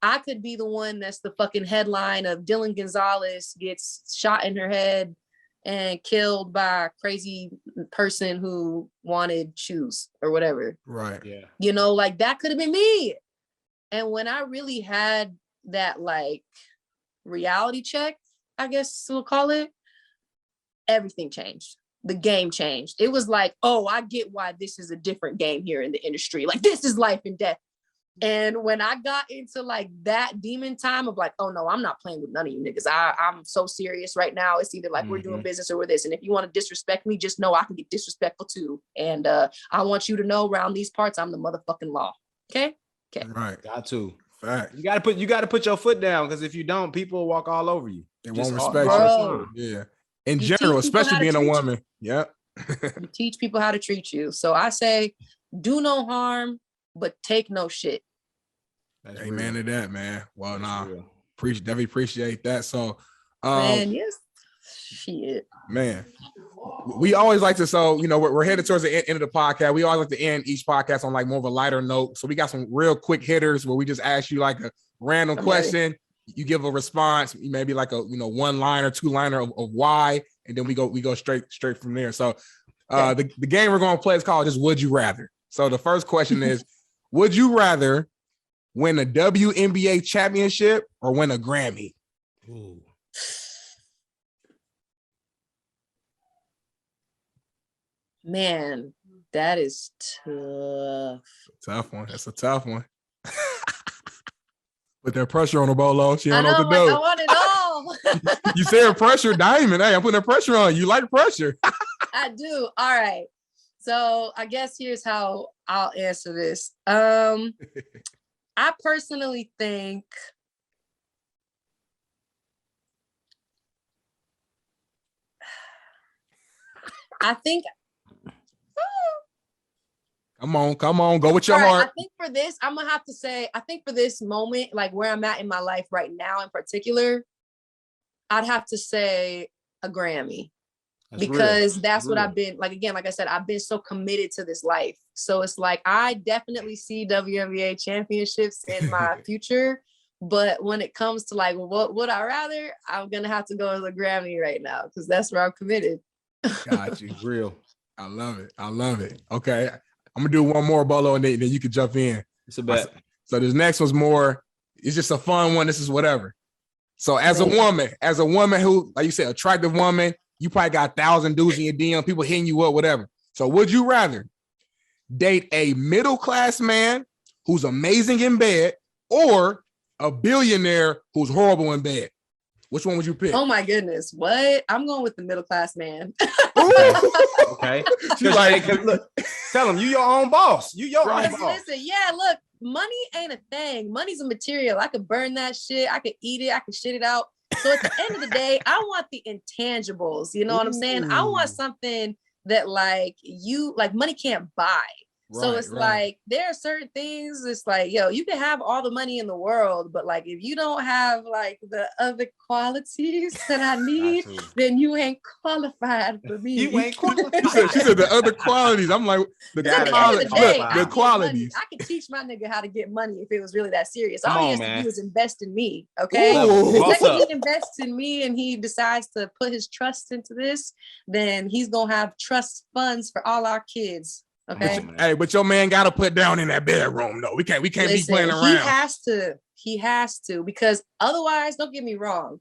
Speaker 4: I could be the one that's the fucking headline of Dylan Gonzalez gets shot in her head and killed by a crazy person who wanted shoes or whatever.
Speaker 2: Right.
Speaker 1: Yeah.
Speaker 4: You know, like that could have been me. And when I really had that like reality check, I guess we'll call it, everything changed. The game changed. It was like, oh, I get why this is a different game here in the industry. Like this is life and death. And when I got into like that demon time of like, oh no, I'm not playing with none of you niggas. I'm so serious right now. It's either like we're doing business or we're this. And if you want to disrespect me, just know I can get disrespectful too. And I want you to know around these parts, I'm the motherfucking law. Okay.
Speaker 2: Right.
Speaker 1: Got to.
Speaker 2: Fact.
Speaker 1: You gotta put your foot down, because if you don't, people will walk all over you.
Speaker 2: They won't respect you. Yeah. In general, especially being a woman. Yep.
Speaker 4: You teach people how to treat you. So I say, do no harm, but take no shit.
Speaker 2: That's amen to that, man. Well, definitely appreciate that. So,
Speaker 4: man, yes, shit,
Speaker 2: man. We always like to, so you know, we're headed towards the end of the podcast. We always like to end each podcast on like more of a lighter note. So we got some real quick hitters where we just ask you like a random question. You give a response, maybe like a one liner, two liner of why, and then we go straight from there. So the game we're going to play is called just Would You Rather. So the first question is, would you rather win a WNBA championship or win a Grammy?
Speaker 1: Ooh.
Speaker 4: Man, that is tough.
Speaker 2: Tough one. That's a tough one. Put that pressure on the Bolo. She don't know what to do.
Speaker 4: I want it all.
Speaker 2: You said pressure, Diamond. Hey, I'm putting that pressure on you. Like pressure.
Speaker 4: I do. All right. So I guess here's how I'll answer this. I personally think
Speaker 2: Come on, go with your heart.
Speaker 4: I think for this, I'm gonna have to say, I think for this moment, like where I'm at in my life right now in particular, I'd have to say a Grammy. That's what I've been, like, again, like I said, I've been so committed to this life. So it's like, I definitely see WNBA championships in my future, But when it comes to like what would I rather, I'm gonna have to go to the Grammy right now because that's where I'm committed.
Speaker 2: Got you.
Speaker 1: Real.
Speaker 2: I love it. I love it. Okay. I'm gonna do one more, Bolo, and then you can jump in.
Speaker 1: It's a bet.
Speaker 2: So this next one's more, it's just a fun one. This is whatever. So as a woman who, like you said, attractive woman, you probably got 1,000 dudes in your DM, people hitting you up, whatever. So would you rather date a middle-class man who's amazing in bed or a billionaire who's horrible in bed? Which one would you pick?
Speaker 4: Oh my goodness. What? I'm going with the middle-class man.
Speaker 1: Okay. She's like, look, tell him you your own boss. You your own boss.
Speaker 4: Listen, yeah, look, money ain't a thing. Money's a material. I could burn that shit. I could eat it. I could shit it out. So at the end of the day, I want the intangibles. You know what I'm saying? I want something that like money can't buy. So it's like, there are certain things, it's like, yo, you can have all the money in the world, but like, if you don't have like the other qualities that I need, then you ain't qualified for me.
Speaker 2: You ain't qualified. She said the other qualities. I'm like, the qualities.
Speaker 4: I could teach my nigga how to get money if it was really that serious.
Speaker 1: Come
Speaker 4: all he
Speaker 1: on,
Speaker 4: has
Speaker 1: man.
Speaker 4: to do is invest in me, okay? Second he invests in me and he decides to put his trust into this, then he's gonna have trust funds for all our kids. Okay.
Speaker 2: But your man got to put down in that bedroom though. We can't be playing around.
Speaker 4: He has to, because otherwise, don't get me wrong,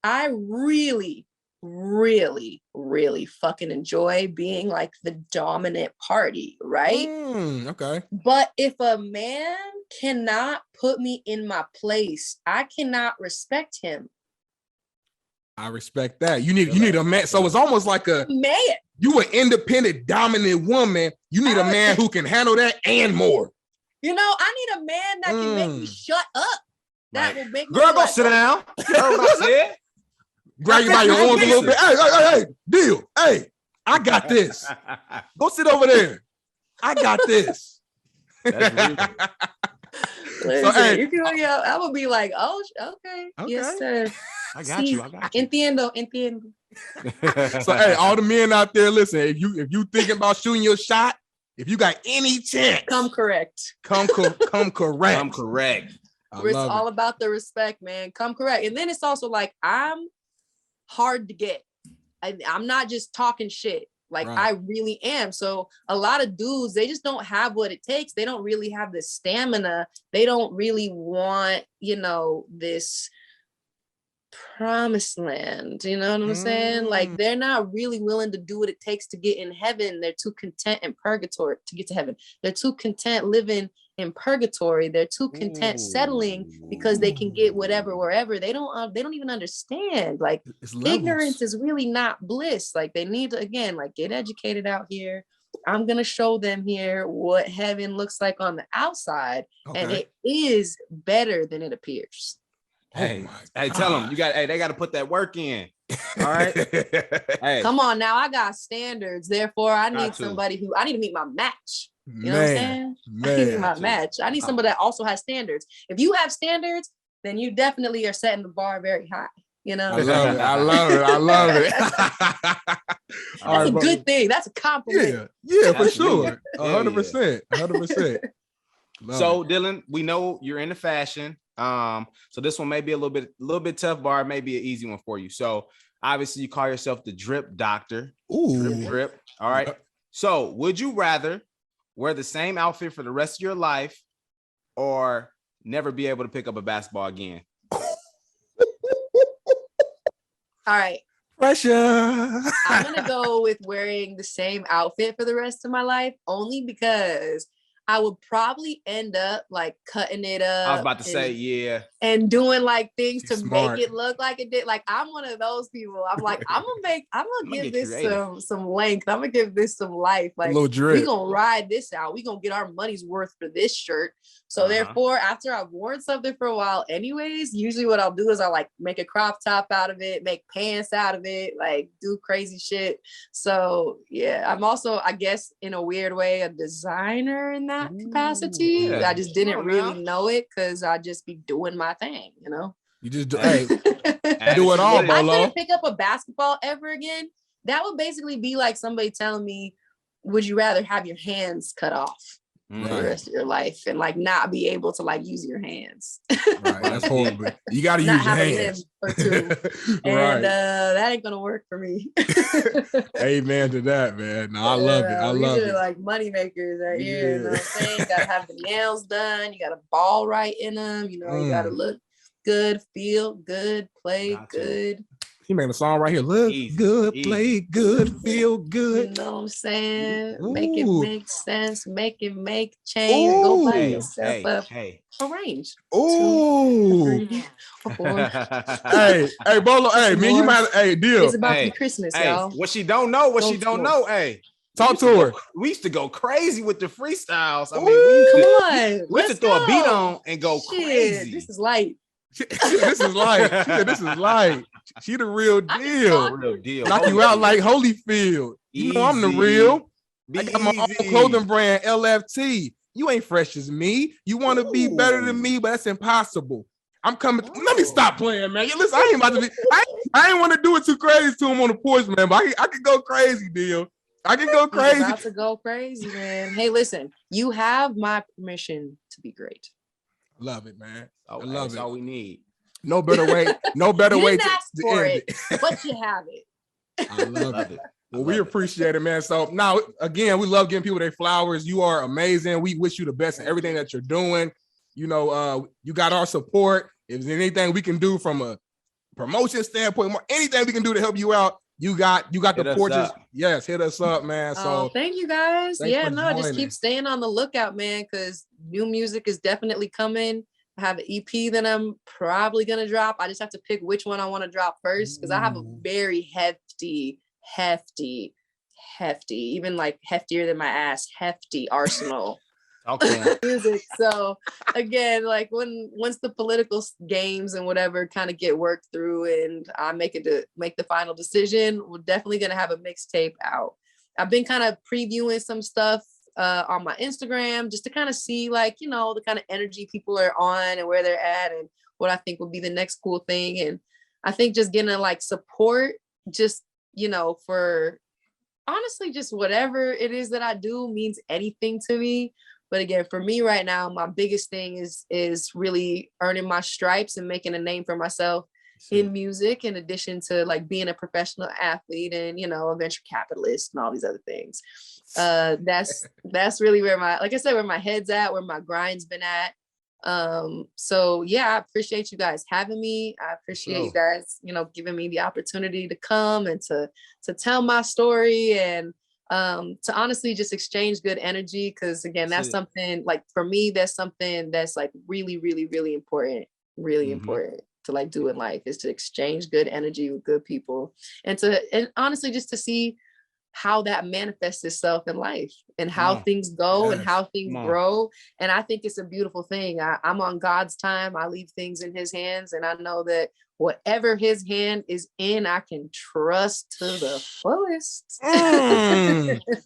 Speaker 4: I really, really, really fucking enjoy being like the dominant party, right?
Speaker 2: Okay.
Speaker 4: But if a man cannot put me in my place, I cannot respect him.
Speaker 2: I respect that. You need a man. So it's almost like a
Speaker 4: man.
Speaker 2: You an independent, dominant woman. You need a man who can handle that and more.
Speaker 4: You know, I need a man that can make me shut up. That will make me
Speaker 1: girl, go sit down.
Speaker 2: Grab you by your arms a little bit. Hey, deal. Hey, I got this. Go sit over there. I got this.
Speaker 4: Listen, so, hey, if I would be like, oh, okay. Yes, sir.
Speaker 1: I got you.
Speaker 4: Entiendo.
Speaker 2: So hey, all the men out there, listen, if you thinking about shooting your shot, if you got any chance,
Speaker 4: come correct.
Speaker 2: Come correct.
Speaker 1: Come correct.
Speaker 4: It's all about the respect, man. Come correct. And then it's also like, I'm hard to get. I'm not just talking shit. Like I really am. So a lot of dudes, they just don't have what it takes. They don't really have the stamina. They don't really want, this promised land. You know what I'm saying? Like, they're not really willing to do what it takes to get in heaven. They're too content in purgatory to get to heaven. They're too content living in purgatory. They're too content settling because they can get whatever wherever. They don't even understand. Like, ignorance is really not bliss. Like, they need to, again, like, get educated out here. I'm gonna show them here what heaven looks like on the outside, and it is better than it appears.
Speaker 1: Hey, tell them they got to put that work in. All right. Hey,
Speaker 4: come on now. I got standards. Therefore, I need somebody I need to meet my match. You know what I'm saying? I need to meet my match. I need somebody that also has standards. If you have standards, then you definitely are setting the bar very high. You know?
Speaker 2: I love it.
Speaker 4: That's a good thing. That's a compliment.
Speaker 2: Yeah, for sure. 100%.
Speaker 1: So Dylan, we know you're into fashion. So this one may be a little bit tough, bar, maybe an easy one for you. So obviously you call yourself the drip doctor.
Speaker 2: Ooh.
Speaker 1: Drip. All right. So would you rather wear the same outfit for the rest of your life or never be able to pick up a basketball again?
Speaker 4: All right.
Speaker 2: Pressure.
Speaker 4: I'm going to go with wearing the same outfit for the rest of my life, only because I would probably end up like cutting it up.
Speaker 1: I was about to say, yeah.
Speaker 4: And doing like things to make it look like it did. Like, I'm one of those people. I'm like, I'm gonna give this some length. I'm gonna give this some life. Like, we're gonna ride this out. We're gonna get our money's worth for this shirt. So therefore, after I've worn something for a while anyways, usually what I'll do is I'll like make a crop top out of it, make pants out of it, like do crazy shit. So yeah, I'm also, I guess, in a weird way, a designer in that capacity. Yeah. I just didn't really know it because I just be doing my thing, you know?
Speaker 2: You just do it all, Bolo.
Speaker 4: I couldn't pick up a basketball ever again. That would basically be like somebody telling me, would you rather have your hands cut off? for the rest of your life and like not be able to like use your hands.
Speaker 2: Right, that's horrible. You got to use your hands.
Speaker 4: Or two. And that ain't gonna work for me.
Speaker 2: Amen to that, man. No, I love it. I love it.
Speaker 4: Like money makers right here. You know what I'm saying? You gotta have the nails done. You gotta ball right in them. You know, you gotta look good, feel good, play good.
Speaker 2: He made a song right here. Look good, play good, feel good.
Speaker 4: You know what I'm saying? Ooh. Make it make sense. Make it make change. Ooh. Go buy yourself a range.
Speaker 2: Ooh.
Speaker 4: 2, 3, 4.
Speaker 2: Hey, Bolo. Hey, man, you might. Hey, deal.
Speaker 4: It's about to be Christmas, y'all.
Speaker 1: What she don't know. Hey,
Speaker 2: talk to her.
Speaker 1: We used to go crazy with the freestyles. I mean, we used to throw a beat on and go crazy.
Speaker 4: This is light.
Speaker 2: This is light. This is light. She the real deal. Knock you out like Holyfield. You know I'm the real. I got my own clothing brand, LFT. You ain't fresh as me. You want to be better than me, but that's impossible. I'm coming. Let me stop playing, man. Listen, I ain't about to be. I ain't want to do it too crazy to him on the porch, man. But I can go crazy, deal. I can go crazy.
Speaker 4: About to go crazy, man. Hey, listen, you have my permission to be great.
Speaker 2: Love it, man.
Speaker 1: I love it. That's all we need.
Speaker 2: No better way. No better way to
Speaker 4: end it. But you have it.
Speaker 2: I love it. Well, we appreciate it, man. So now, again, we love giving people their flowers. You are amazing. We wish you the best in everything that you're doing. You know, you got our support. If there's anything we can do from a promotion standpoint, anything we can do to help you out, you got the Porches. Yes, hit us up, man. So
Speaker 4: thank you guys. Yeah, no, just keep staying on the lookout, man, because new music is definitely coming. I have an EP that I'm probably gonna drop. I just have to pick which one I want to drop first because I have a very hefty, even like heftier than my ass, hefty arsenal.
Speaker 1: Okay.
Speaker 4: Music. So again, like once the political games and whatever kind of get worked through and I make the final decision, we're definitely gonna have a mixtape out. I've been kind of previewing some stuff on my Instagram just to kind of see like, you know, the kind of energy people are on and where they're at and what I think would be the next cool thing. And I think just getting like support, just, you know, for honestly, just whatever it is that I do means anything to me. But again, for me right now, my biggest thing is really earning my stripes and making a name for myself in music, in addition to like being a professional athlete and, you know, a venture capitalist and all these other things. That's really where where my head's at, where my grind's been at. So yeah, I appreciate you guys having me. I appreciate you guys, you know, giving me the opportunity to come and to tell my story and to honestly just exchange good energy. Cause again, that's something like for me, that's something that's like really, really, really important, important to like do in life is to exchange good energy with good people and honestly just to see how that manifests itself in life and how things go and how things grow. And I think it's a beautiful thing. I'm on God's time. I leave things in his hands. And I know that whatever his hand is in, I can trust to the fullest.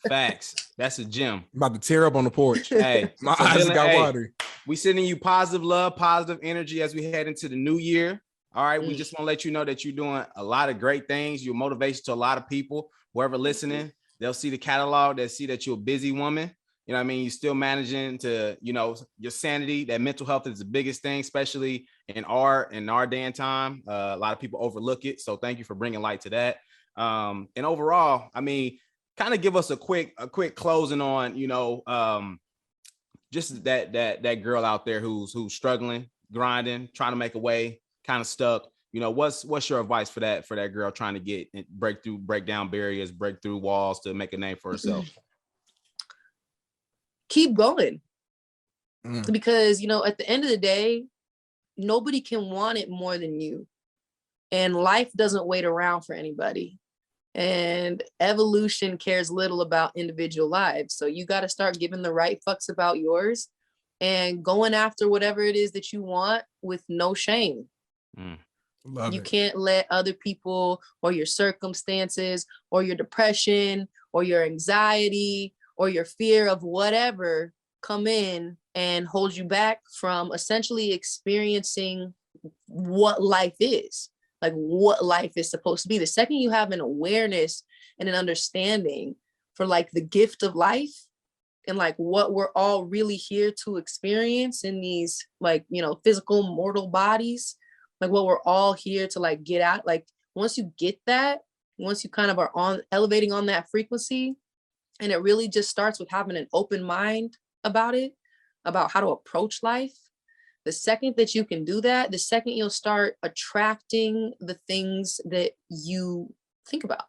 Speaker 1: Facts. That's a gem.
Speaker 2: I'm about to tear up on the porch.
Speaker 1: Hey,
Speaker 2: my eyes got watery.
Speaker 1: We sending you positive love, positive energy as we head into the new year. All right. We just want to let you know that you're doing a lot of great things. You're motivation to a lot of people. Whoever listening, they'll see the catalog. They'll see that you're a busy woman. You know what I mean? You're still managing to, you know, your sanity. That mental health is the biggest thing, especially in our day and time. A lot of people overlook it. So thank you for bringing light to that. And overall, I mean, kind of give us a quick closing on, you know, just that girl out there who's struggling, grinding, trying to make a way, kind of stuck. You know, what's your advice for that girl trying to break down barriers, break through walls to make a name for herself?
Speaker 4: Keep going. Because, you know, at the end of the day, nobody can want it more than you. And life doesn't wait around for anybody. And evolution cares little about individual lives. So you got to start giving the right fucks about yours and going after whatever it is that you want with no shame. You can't let other people or your circumstances or your depression or your anxiety or your fear of whatever come in and hold you back from essentially experiencing what life is, like what life is supposed to be. The second you have an awareness and an understanding for like the gift of life, and like what we're all really here to experience in these like, you know, physical mortal bodies, like what we're all here to like get out. Like once you get that, once you kind of are on elevating on that frequency, and it really just starts with having an open mind about it, about how to approach life. The second that you can do that, the second you'll start attracting the things that you think about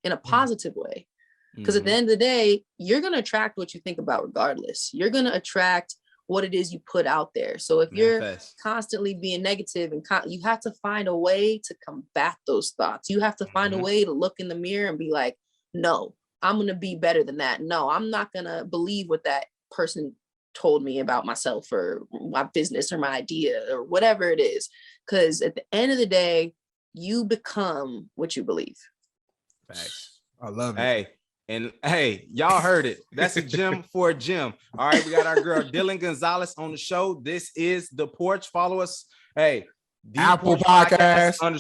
Speaker 4: in a positive way. Because at the end of the day, you're going to attract what you think about regardless. You're going to attract what it is you put out there. So if you're constantly being negative, and you have to find a way to combat those thoughts. You have to find a way to look in the mirror and be like, no, I'm going to be better than that. No, I'm not going to believe what that person told me about myself or my business or my idea or whatever it is. Because at the end of the day, you become what you believe.
Speaker 1: Facts.
Speaker 2: I love it.
Speaker 1: Hey, and hey, y'all heard it. That's a gem for a gem. All right, we got our girl Dylan Gonzalez on the show. This is The Porch. Follow us. Hey,
Speaker 2: Apple Podcast
Speaker 1: _ on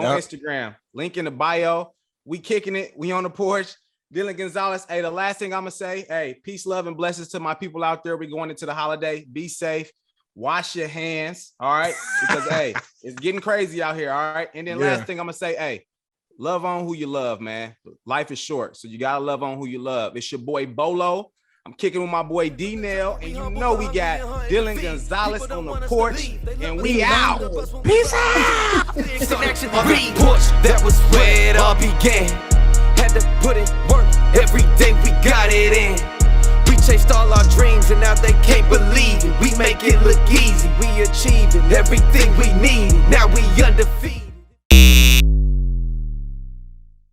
Speaker 1: Instagram. Link in the bio. We kicking it. We on the porch. Dylan Gonzalez. Hey, the last thing I'm gonna say, hey, peace, love, and blessings to my people out there. We going into the holiday. Be safe. Wash your hands. All right. Because hey, it's getting crazy out here. All right. And then last thing I'm gonna say, hey, love on who you love, man. Life is short. So you gotta love on who you love. It's your boy Bolo. I'm kicking with my boy D-Nail. And you know we got Dylan Gonzalez on the porch. And we out. Peace out.
Speaker 3: Porch, that was where it all began. Had to put in work, every day we got it in. We chased all our dreams and now they can't believe it. We make it look easy, we achieving everything we need. Now we undefeated.